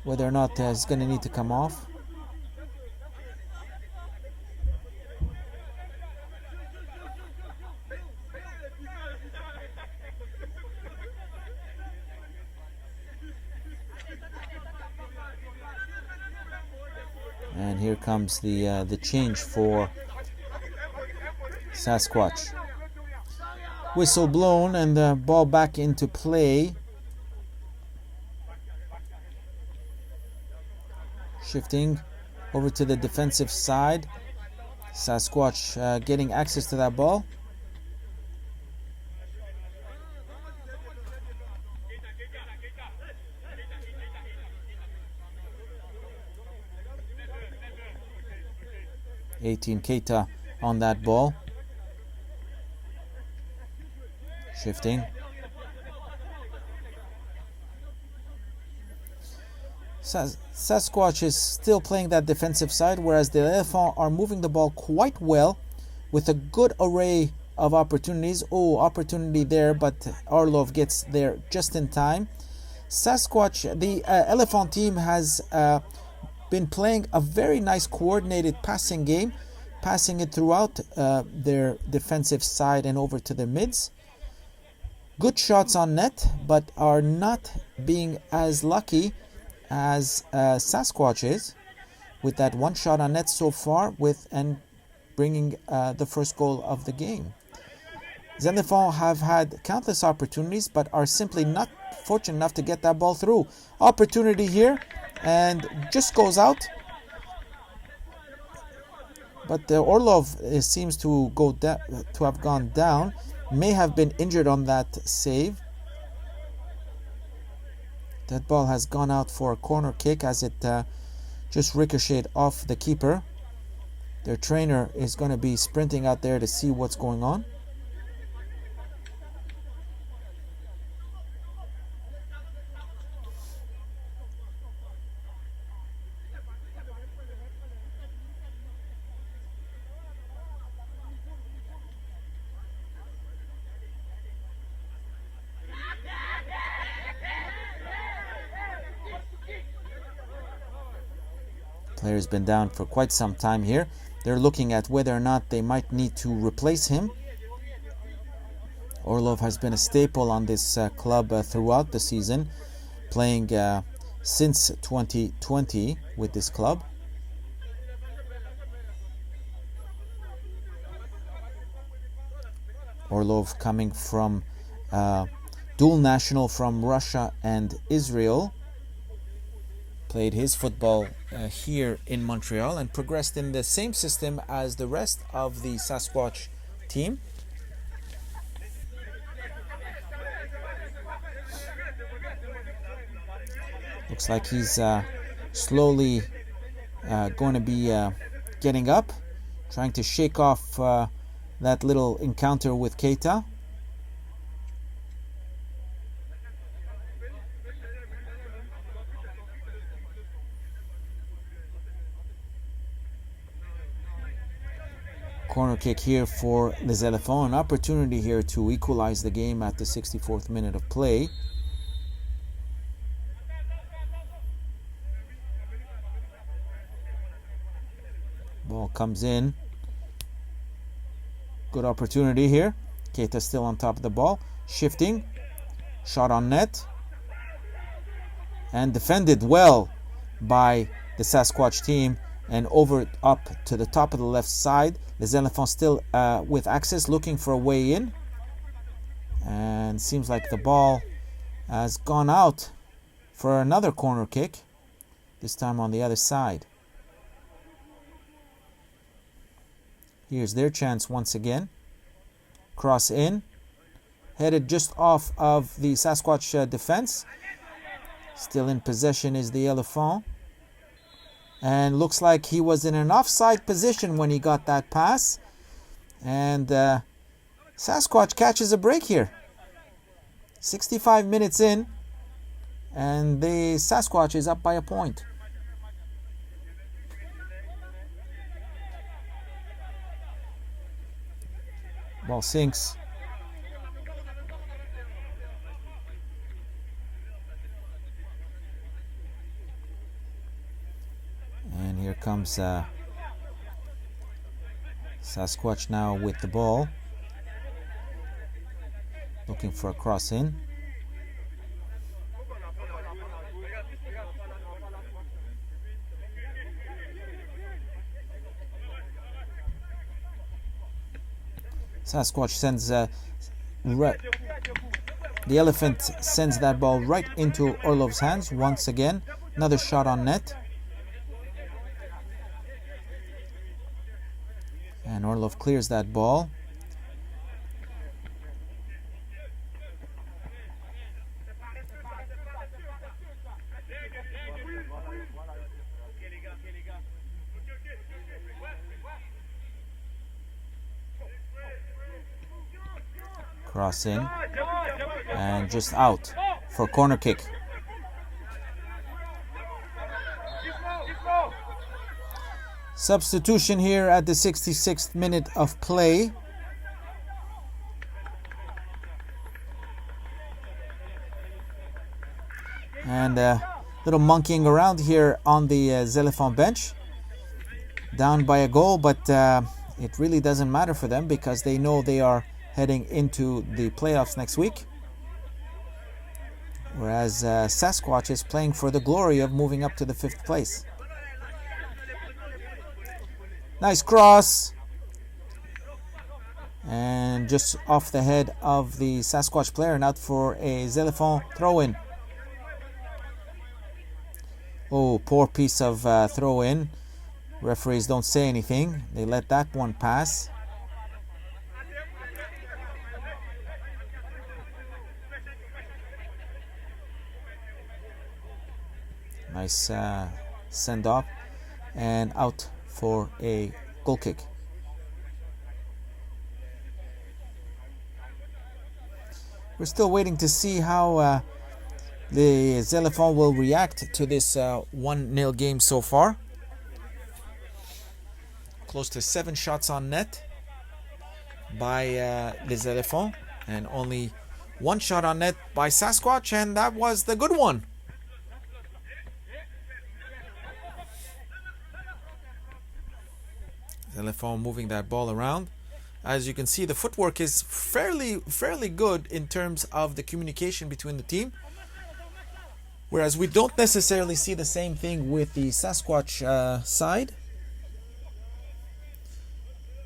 whether or not he's going to need to come off. And here comes the change for Sasquatch. Whistle blown and the ball back into play. Shifting over to the defensive side. Sasquatch getting access to that ball. Keita on that ball. Shifting. Sasquatch is still playing that defensive side, whereas the Éléphants are moving the ball quite well with a good array of opportunities. Oh, opportunity there, but Orlov gets there just in time. Sasquatch, the Éléphant team has been playing a very nice coordinated passing game, passing it throughout their defensive side and over to the mids. Good shots on net, but are not being as lucky as Sasquatch is, with that one shot on net so far, and bringing the first goal of the game. The Éléphants have had countless opportunities, but are simply not fortunate enough to get that ball through. Opportunity here, and just goes out. But the Orlov seems to have gone down. May have been injured on that save. That ball has gone out for a corner kick, as it just ricocheted off the keeper. Their trainer is going to be sprinting out there to see what's going on. Player's been down for quite some time here. They're looking at whether or not they might need to replace him. Orlov has been a staple on this club throughout the season, playing since 2020 with this club. Orlov coming from dual national from Russia and Israel. Played his football here in Montreal and progressed in the same system as the rest of the Sasquatch team. Looks like he's slowly going to be getting up, trying to shake off that little encounter with Keita. Corner kick here for Les Éléphants. An opportunity here to equalize the game at the 64th minute of play. Ball comes in. Good opportunity here. Keita still on top of the ball. Shifting. Shot on net. And defended well by the Sasquatch team. And over up to the top of the left side. Les Éléphants still with access, looking for a way in. And seems like the ball has gone out for another corner kick. This time on the other side. Here's their chance once again. Cross in. Headed just off of the Sasquatch defense. Still in possession is the Éléphants. And looks like he was in an offside position when he got that pass. And Sasquatch catches a break here. 65 minutes in, and the Sasquatch is up by a point. Ball sinks. And here comes Sasquatch now with the ball, looking for a cross in. Sasquatch sends the Elephant sends that ball right into Orlov's hands once again. Another shot on net. And Orlov clears that ball. Crossing and just out for corner kick. Substitution here at the 66th minute of play. And a little monkeying around here on the Éléphants bench. Down by a goal, but it really doesn't matter for them because they know they are heading into the playoffs next week. Whereas Sasquatch is playing for the glory of moving up to the 5th place. Nice cross. And just off the head of the Sasquatch player, and out for a Éléphants throw-in. Oh, poor piece of throw-in. Referees don't say anything. They let that one pass. Nice send-off, and out for a goal kick. We're still waiting to see how the Éléphants will react to this 1-0 game so far. Close to 7 shots on net by les Éléphants, and only 1 shot on net by Sasquatch, and that was the good one. Éléphants moving that ball around. As you can see, the footwork is fairly good in terms of the communication between the team. Whereas we don't necessarily see the same thing with the Sasquatch side.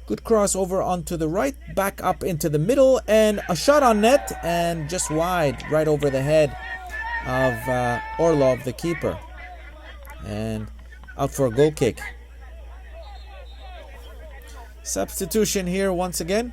Good cross over onto the right, back up into the middle, and a shot on net, and just wide, right over the head of Orlov, the keeper. And out for a goal kick. Substitution here once again.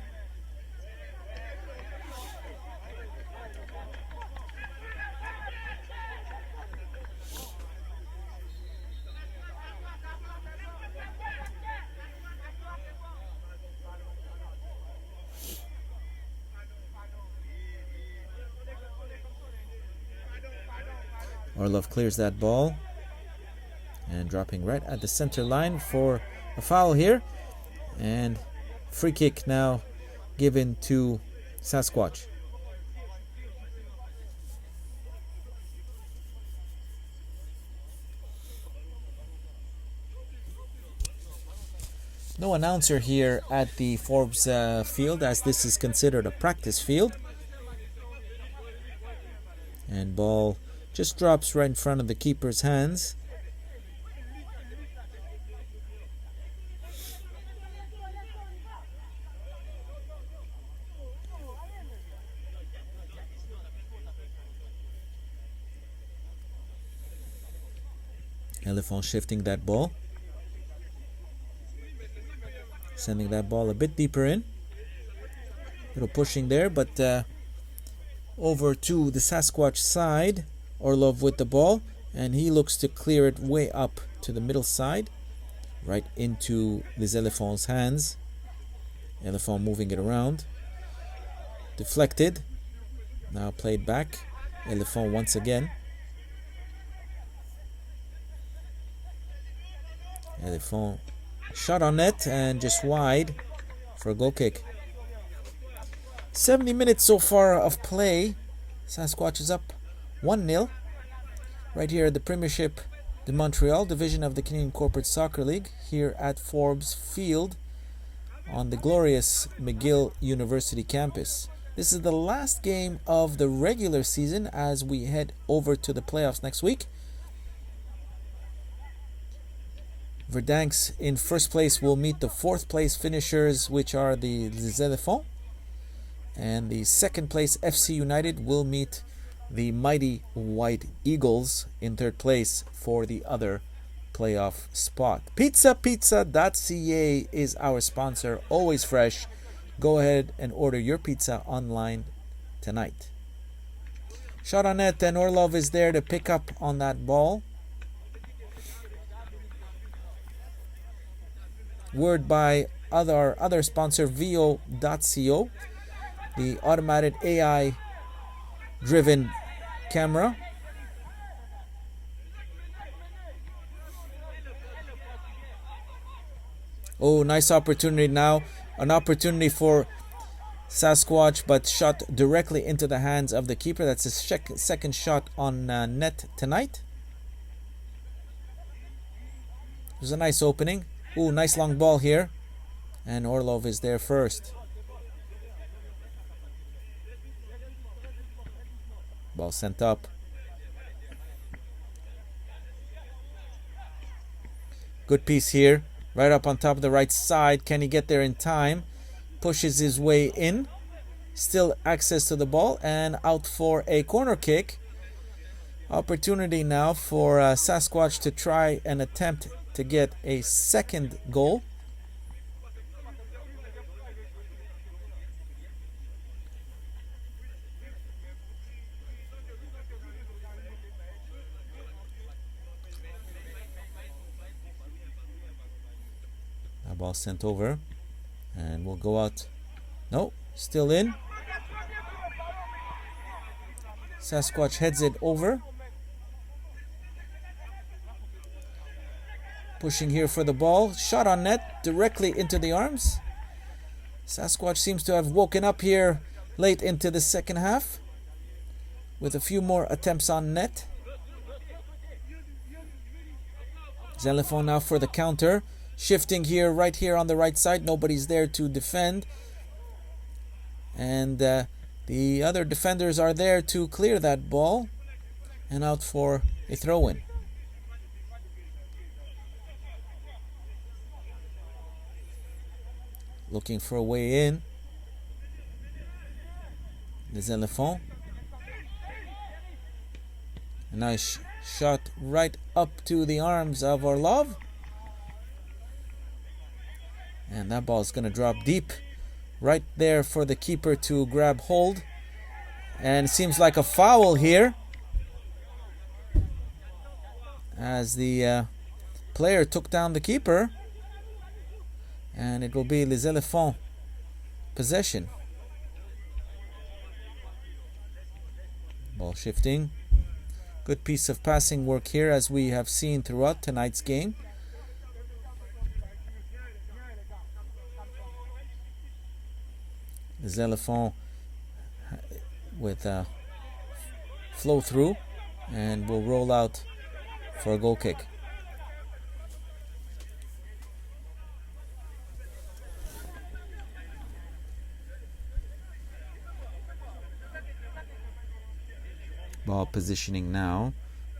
Orlov clears that ball and dropping right at the center line for a foul here. And free kick now given to Sasquatch. No announcer here at the Forbes field, as this is considered a practice field. And ball just drops right in front of the keeper's hands. Éléphants shifting that ball, sending that ball a bit deeper in. Little pushing there, but over to the Sasquatch side. Orlov with the ball, and he looks to clear it way up to the middle side, right into les Éléphants' hands. Éléphants moving it around. Deflected. Now played back. Éléphants once again. Éléphants shot on net and just wide for a goal kick. 70 minutes so far of play. Sasquatch is up 1-0. Right here at the Premiership de Montreal, division of the Canadian Corporate Soccer League, here at Forbes Field on the glorious McGill University campus. This is the last game of the regular season as we head over to the playoffs next week. Verdansk in first place will meet the fourth place finishers, which are the Les Éléphants. And the second place FC United will meet the mighty White Eagles in third place for the other playoff spot. Pizza.ca is our sponsor, always fresh. Go ahead and order your pizza online tonight. Shot on net, and Orlov is there to pick up on that ball. Word by other sponsor, VO.co, the automated AI driven camera. Oh, nice opportunity now. An opportunity for Sasquatch, but shot directly into the hands of the keeper. That's his second shot on net tonight. There's a nice opening. Ooh, nice long ball here. And Orlov is there first. Ball sent up. Good piece here. Right up on top of the right side. Can he get there in time? Pushes his way in. Still access to the ball. And out for a corner kick. Opportunity now for Sasquatch to try and attempt to get a second goal. That ball sent over and we'll go out. No, still in. Sasquatch heads it over. Pushing here for the ball. Shot on net directly into the arms. Sasquatch seems to have woken up here late into the second half with a few more attempts on net. Éléphants now for the counter. Shifting here, right here on the right side. Nobody's there to defend. And the other defenders are there to clear that ball. And out for a throw-in. Looking for a way in. Les Éléphants. A nice shot right up to the arms of Orlov. And that ball is going to drop deep. Right there for the keeper to grab hold. And it seems like a foul here. As the player took down the keeper. And it will be Les Éléphants possession. Ball shifting. Good piece of passing work here as we have seen throughout tonight's game. Les Éléphants with a flow through and will roll out for a goal kick. Ball positioning now,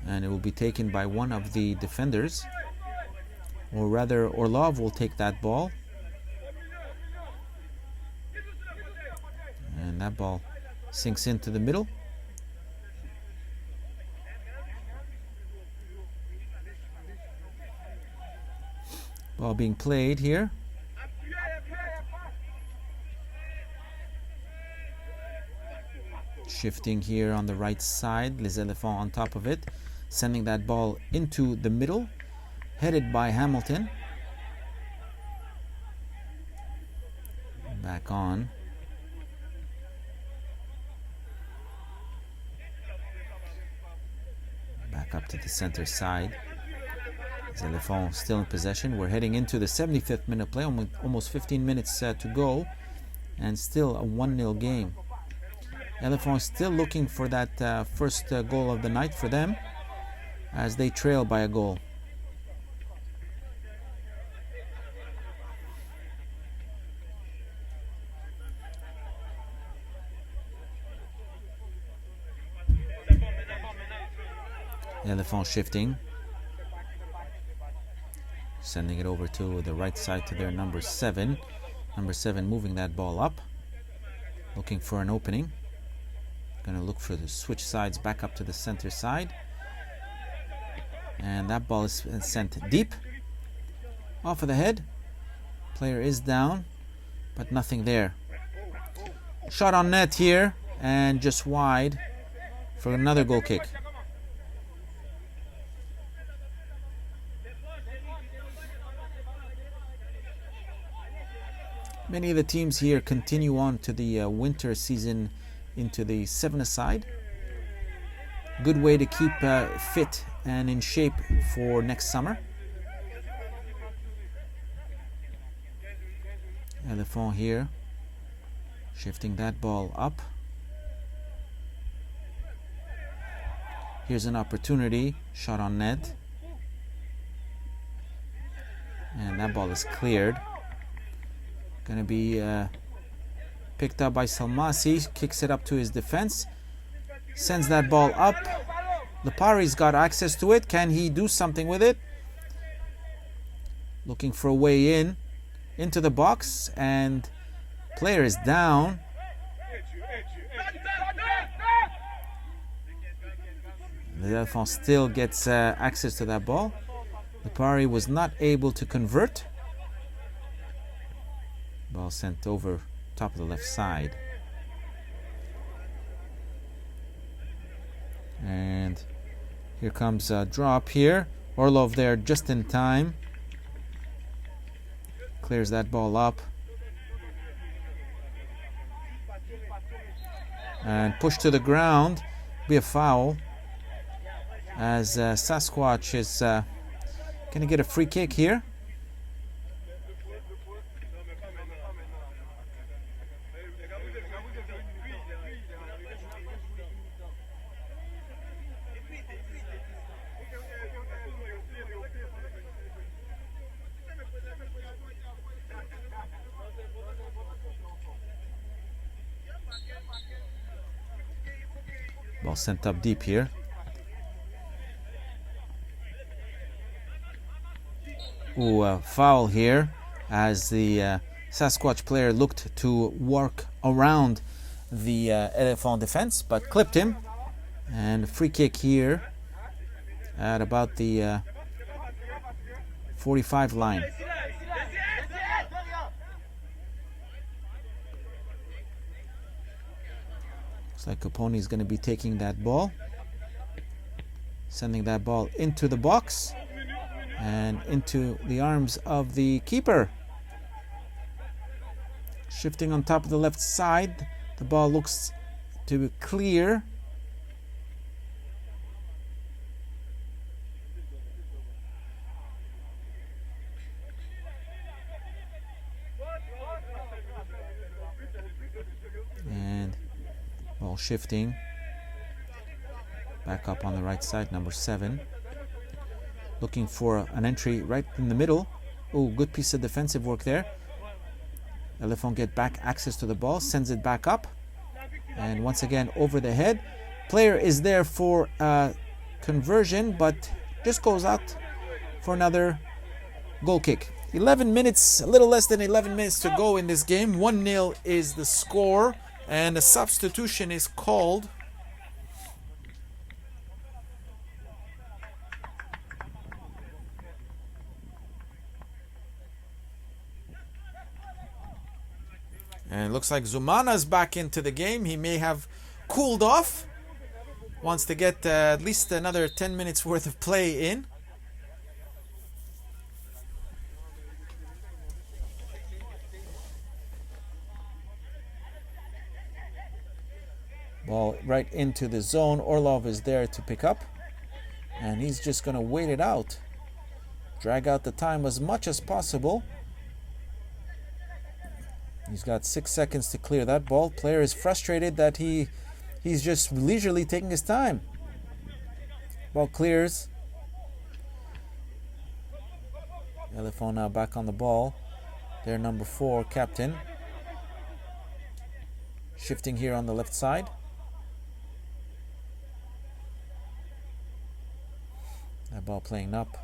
and it will be taken by one of the defenders, or rather Orlov will take that ball, and that ball sinks into the middle. Ball being played here. Shifting here on the right side, Les Éléphants on top of it, sending that ball into the middle, headed by Hamilton. Back on. Back up to the center side. Éléphants still in possession. We're heading into the 75th minute play, almost 15 minutes to go, and still a 1-0 game. Éléphants still looking for that first goal of the night for them, as they trail by a goal. Éléphants shifting, sending it over to the right side to their number 7. Number 7 moving that ball up, looking for an opening. Going to look for the switch sides back up to the center side. And that ball is sent deep, off of the head. Player is down, but nothing there. Shot on net here, and just wide for another goal kick. Many of the teams here continue on to the winter season into the 7-a-side. Good way to keep fit and in shape for next summer. Éléphants here, shifting that ball up. Here's an opportunity, shot on net. And that ball is cleared. Going to be picked up by Salmasi, kicks it up to his defense, sends that ball up. Lipari's got access to it. Can he do something with it? Looking for a way into the box, and player is down. The Éléphants still gets access to that ball. Lipari was not able to convert. Ball sent over top of the left side. And here comes a drop here. Orlov there just in time. Clears that ball up. And pushed to the ground. Be a foul. As Sasquatch is going to get a free kick here. Ball sent up deep here. Foul here as the Sasquatch player looked to work around the Éléphant defense, but clipped him. And free kick here at about the 45 line. Looks like Capone is going to be taking that ball, sending that ball into the box and into the arms of the keeper. Shifting on top of the left side, the ball looks to be clear. And ball shifting back up on the right side, number 7. Looking for an entry right in the middle. Oh, good piece of defensive work there. Éléphants get back access to the ball, sends it back up. And once again, over the head. Player is there for conversion, but just goes out for another goal kick. 11 minutes, a little less than 11 minutes to go in this game. 1-0 is the score, and a substitution is called. And it looks like Zumana's back into the game. He may have cooled off. Wants to get at least another 10 minutes worth of play in. Ball right into the zone. Orlov is there to pick up. And he's just going to wait it out. Drag out the time as much as possible. He's got 6 seconds to clear that ball. Player is frustrated that he's just leisurely taking his time. Ball clears. Éléphants now back on the ball. Their number 4 captain. Shifting here on the left side. That ball playing up.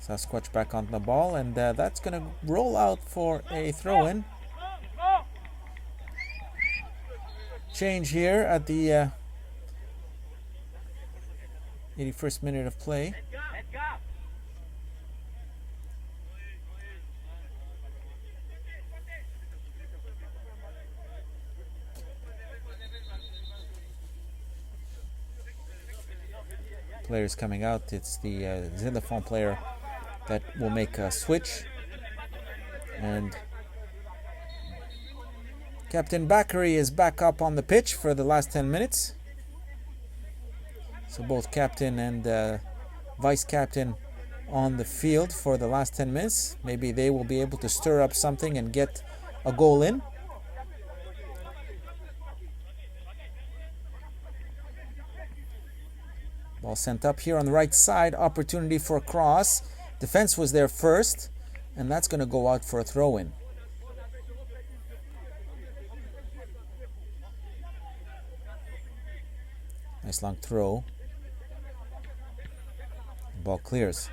Sasquatch back on the ball, and that's going to roll out for a throw-in. Change here at the 81st minute of play. Players coming out. It's the Éléphants player that will make a switch. And Captain Bakary is back up on the pitch for the last 10 minutes. So both captain and vice captain on the field for the last 10 minutes. Maybe they will be able to stir up something and get a goal in. Ball sent up here on the right side. Opportunity for a cross. Defense was there first, and that's going to go out for a throw-in. Nice long throw. Ball clears.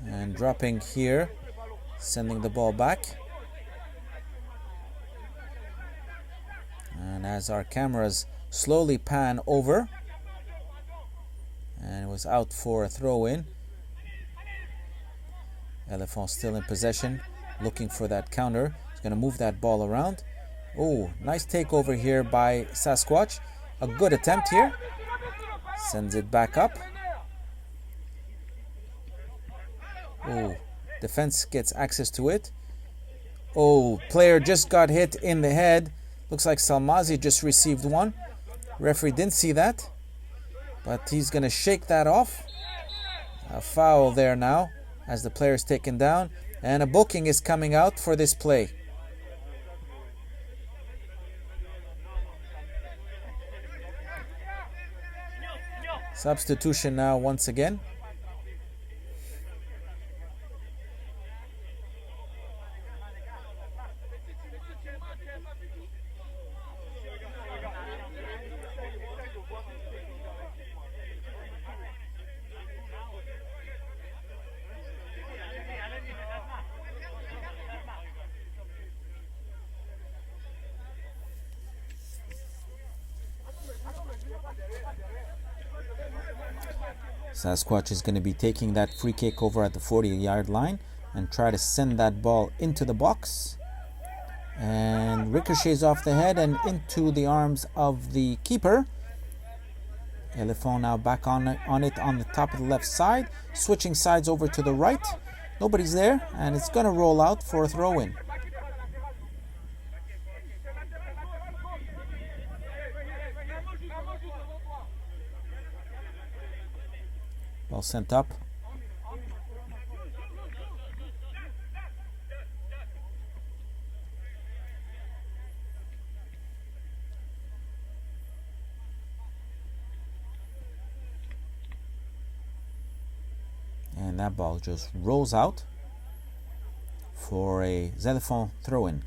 And dropping here, sending the ball back. And as our cameras slowly pan over, and it was out for a throw-in. Éléphants still in possession, looking for that counter. He's going to move that ball around. Oh, nice takeover here by Sasquatch. A good attempt here. Sends it back up. Oh, defense gets access to it. Oh, player just got hit in the head. Looks like Salmazi just received one. Referee didn't see that, but he's going to shake that off. A foul there now as the player is taken down, and a booking is coming out for this play. Substitution now once again. Sasquatch is going to be taking that free kick over at the 40-yard line and try to send that ball into the box. And ricochets off the head and into the arms of the keeper. Éléphants now back on it on the top of the left side. Switching sides over to the right. Nobody's there, and it's going to roll out for a throw-in. Ball sent up. And that ball just rolls out for a Éléphants throw-in.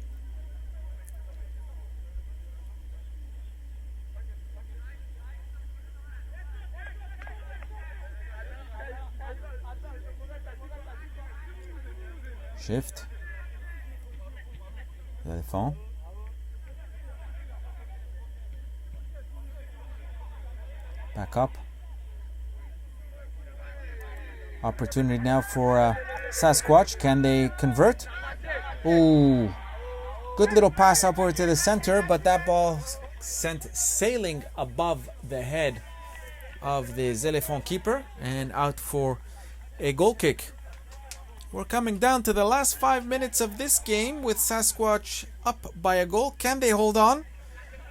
Shift. Éléphants. Back up. Opportunity now for Sasquatch. Can they convert? Ooh. Good little pass upward to the center, but that ball sent sailing above the head of the Éléphants keeper and out for a goal kick. We're coming down to the last 5 minutes of this game with Sasquatch up by a goal. Can they hold on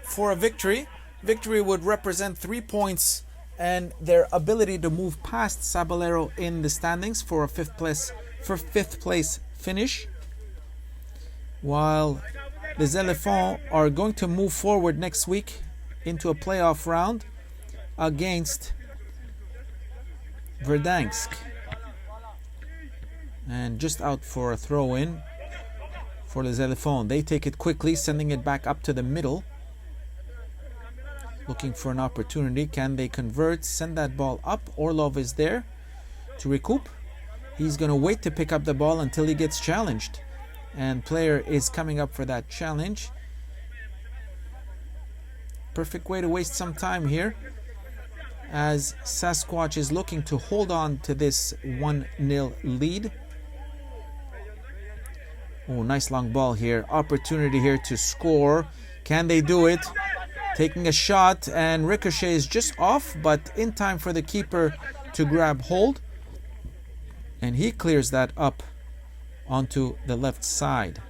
for a victory? victory would represent 3 points and their ability to move past Sabelero in the standings for a fifth place finish, while les Éléphants are going to move forward next week into a playoff round against Verdansk. And just out for a throw-in for les Éléphants. They take it quickly, sending it back up to the middle. Looking for an opportunity. Can they convert? Send that ball up. Orlov is there to recoup. He's going to wait to pick up the ball until he gets challenged. And player is coming up for that challenge. Perfect way to waste some time here, as Sasquatch is looking to hold on to this 1-0 lead. Oh, nice long ball here. Opportunity here to score. Can they do it? Taking a shot, and Ricochet is just off, but in time for the keeper to grab hold. And he clears that up onto the left side.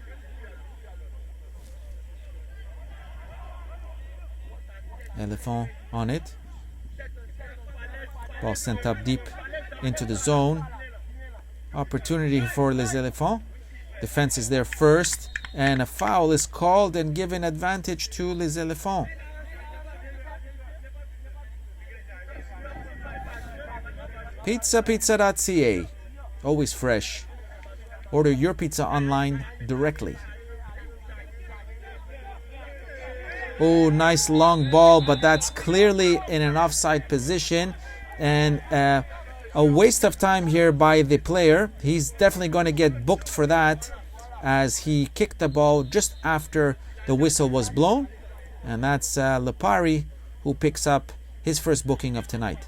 Éléphants on it. Ball sent up deep into the zone. Opportunity for les Éléphants. Defense is there first, and a foul is called and given advantage to les Éléphants. Pizza.ca, always fresh. Order your pizza online directly. Oh, nice long ball, but that's clearly in an offside position, and a waste of time here by the player. He's definitely going to get booked for that, as he kicked the ball just after the whistle was blown. And that's Lepari, who picks up his first booking of tonight.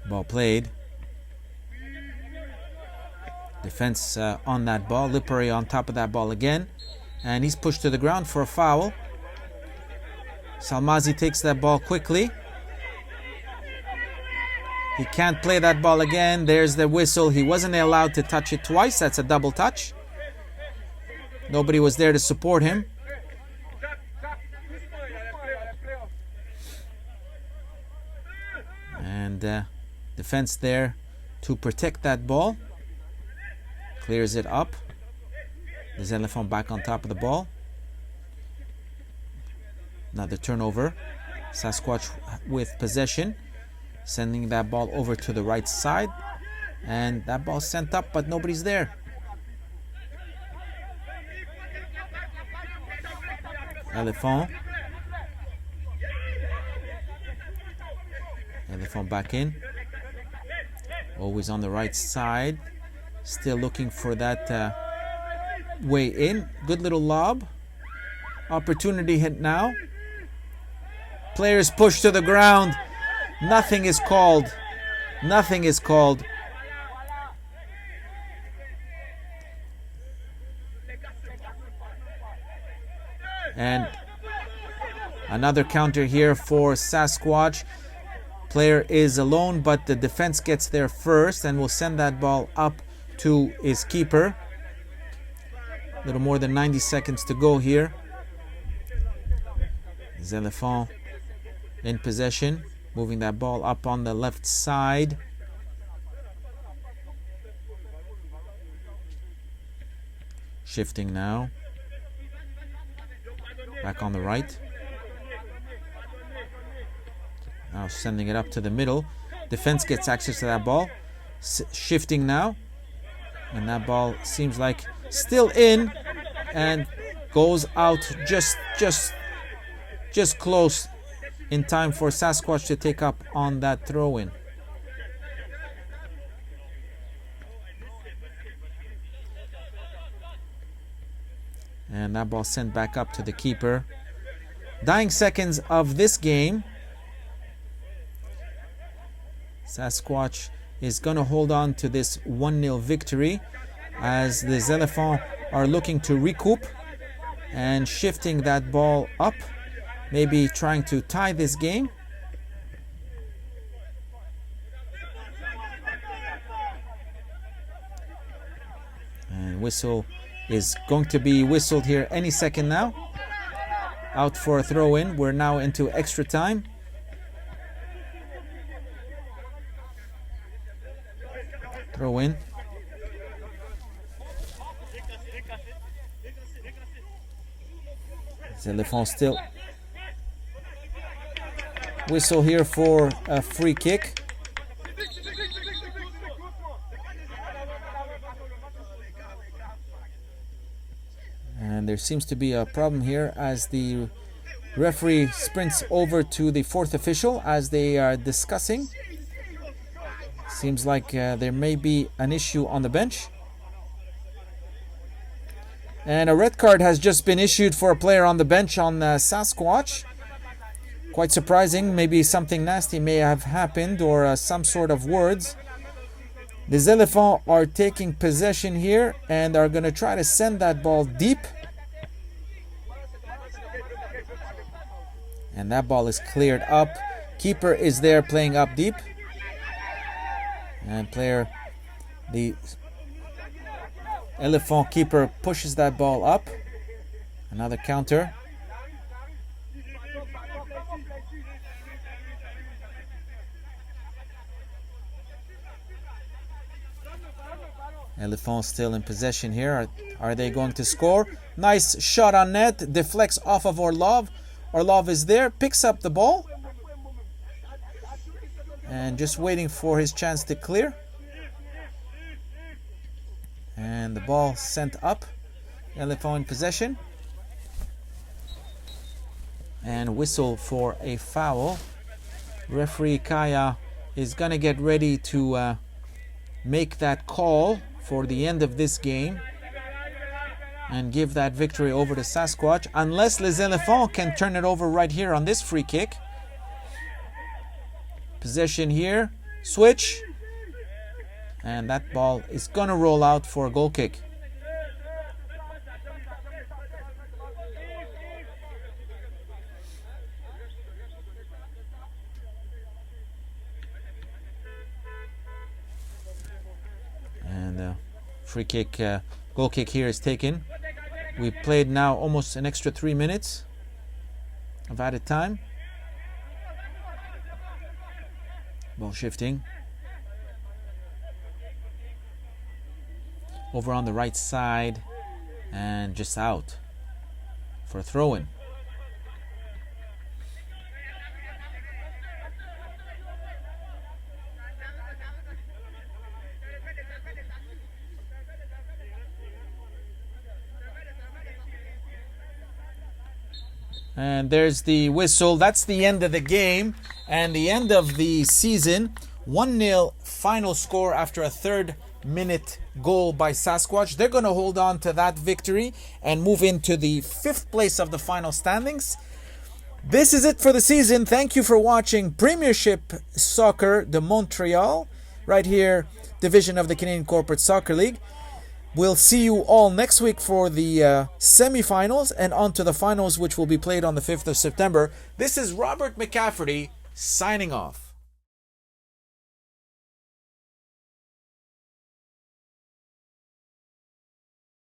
Ball played. Defense on that ball. Lipari on top of that ball again. And he's pushed to the ground for a foul. Salmazi takes that ball quickly. He can't play that ball again. There's the whistle. He wasn't allowed to touch it twice. That's a double touch. Nobody was there to support him. And defense there to protect that ball. Clears it up. Les Éléphants back on top of the ball. Another turnover. Sasquatch with possession, sending that ball over to the right side. And that ball sent up, but nobody's there. Éléphants. Éléphants back in. Always on the right side. Still looking for that way in. Good little lob. Opportunity hit now. Players pushed to the ground. Nothing is called. Nothing is called. And another counter here for Sasquatch. Player is alone, but the defense gets there first and will send that ball up to his keeper. A little more than 90 seconds to go here. Éléphants in possession, moving that ball up on the left side. Shifting now. Back on the right. Now sending it up to the middle. Defense gets access to that ball. Shifting now. And that ball seems like still in and goes out just close in time for Sasquatch to take up on that throw-in. And that ball sent back up to the keeper. Dying seconds of this game. Sasquatch is going to hold on to this 1-0 victory, as the Éléphants are looking to recoup and shifting that ball up, maybe trying to tie this game. whistle is going to be whistled here any second now. Out for a throw-in. We're now into extra time. Throw-in. Éléphants still. Whistle here for a free kick. And there seems to be a problem here as the referee sprints over to the fourth official as they are discussing. Seems like there may be an issue on the bench. And a red card has just been issued for a player on the bench on Sasquatch. Quite surprising. Maybe something nasty may have happened or some sort of words. Les Éléphants are taking possession here and are going to try to send that ball deep. And that ball is cleared up. Keeper is there playing up deep. And the Éléphant keeper pushes that ball up. Another counter. Éléphants still in possession here. Are they going to score? Nice shot on net. Deflects off of Orlov. Orlov is there. Picks up the ball. And just waiting for his chance to clear. And the ball sent up. Éléphants in possession. And whistle for a foul. Referee Kaya is going to get ready to make that call for the end of this game and give that victory over to Sasquatch, unless Les Éléphants can turn it over right here on this free kick. Possession here, switch, and that ball is going to roll out for a goal kick. And free kick, goal kick here is taken. We played now almost an extra 3 minutes of added time. Ball shifting. Over on the right side and just out for a throw-in. And there's the whistle. That's the end of the game and the end of the season. 1-0 final score after a 3rd minute goal by Sasquatch. They're going to hold on to that victory and move into the 5th place of the final standings. This is it for the season. Thank you for watching Premiership Soccer de Montreal, right here, division of the Canadian Corporate Soccer League. We'll see you all next week for the semi-finals and on to the finals, which will be played on the 5th of September. This is Robert McCafferty signing off.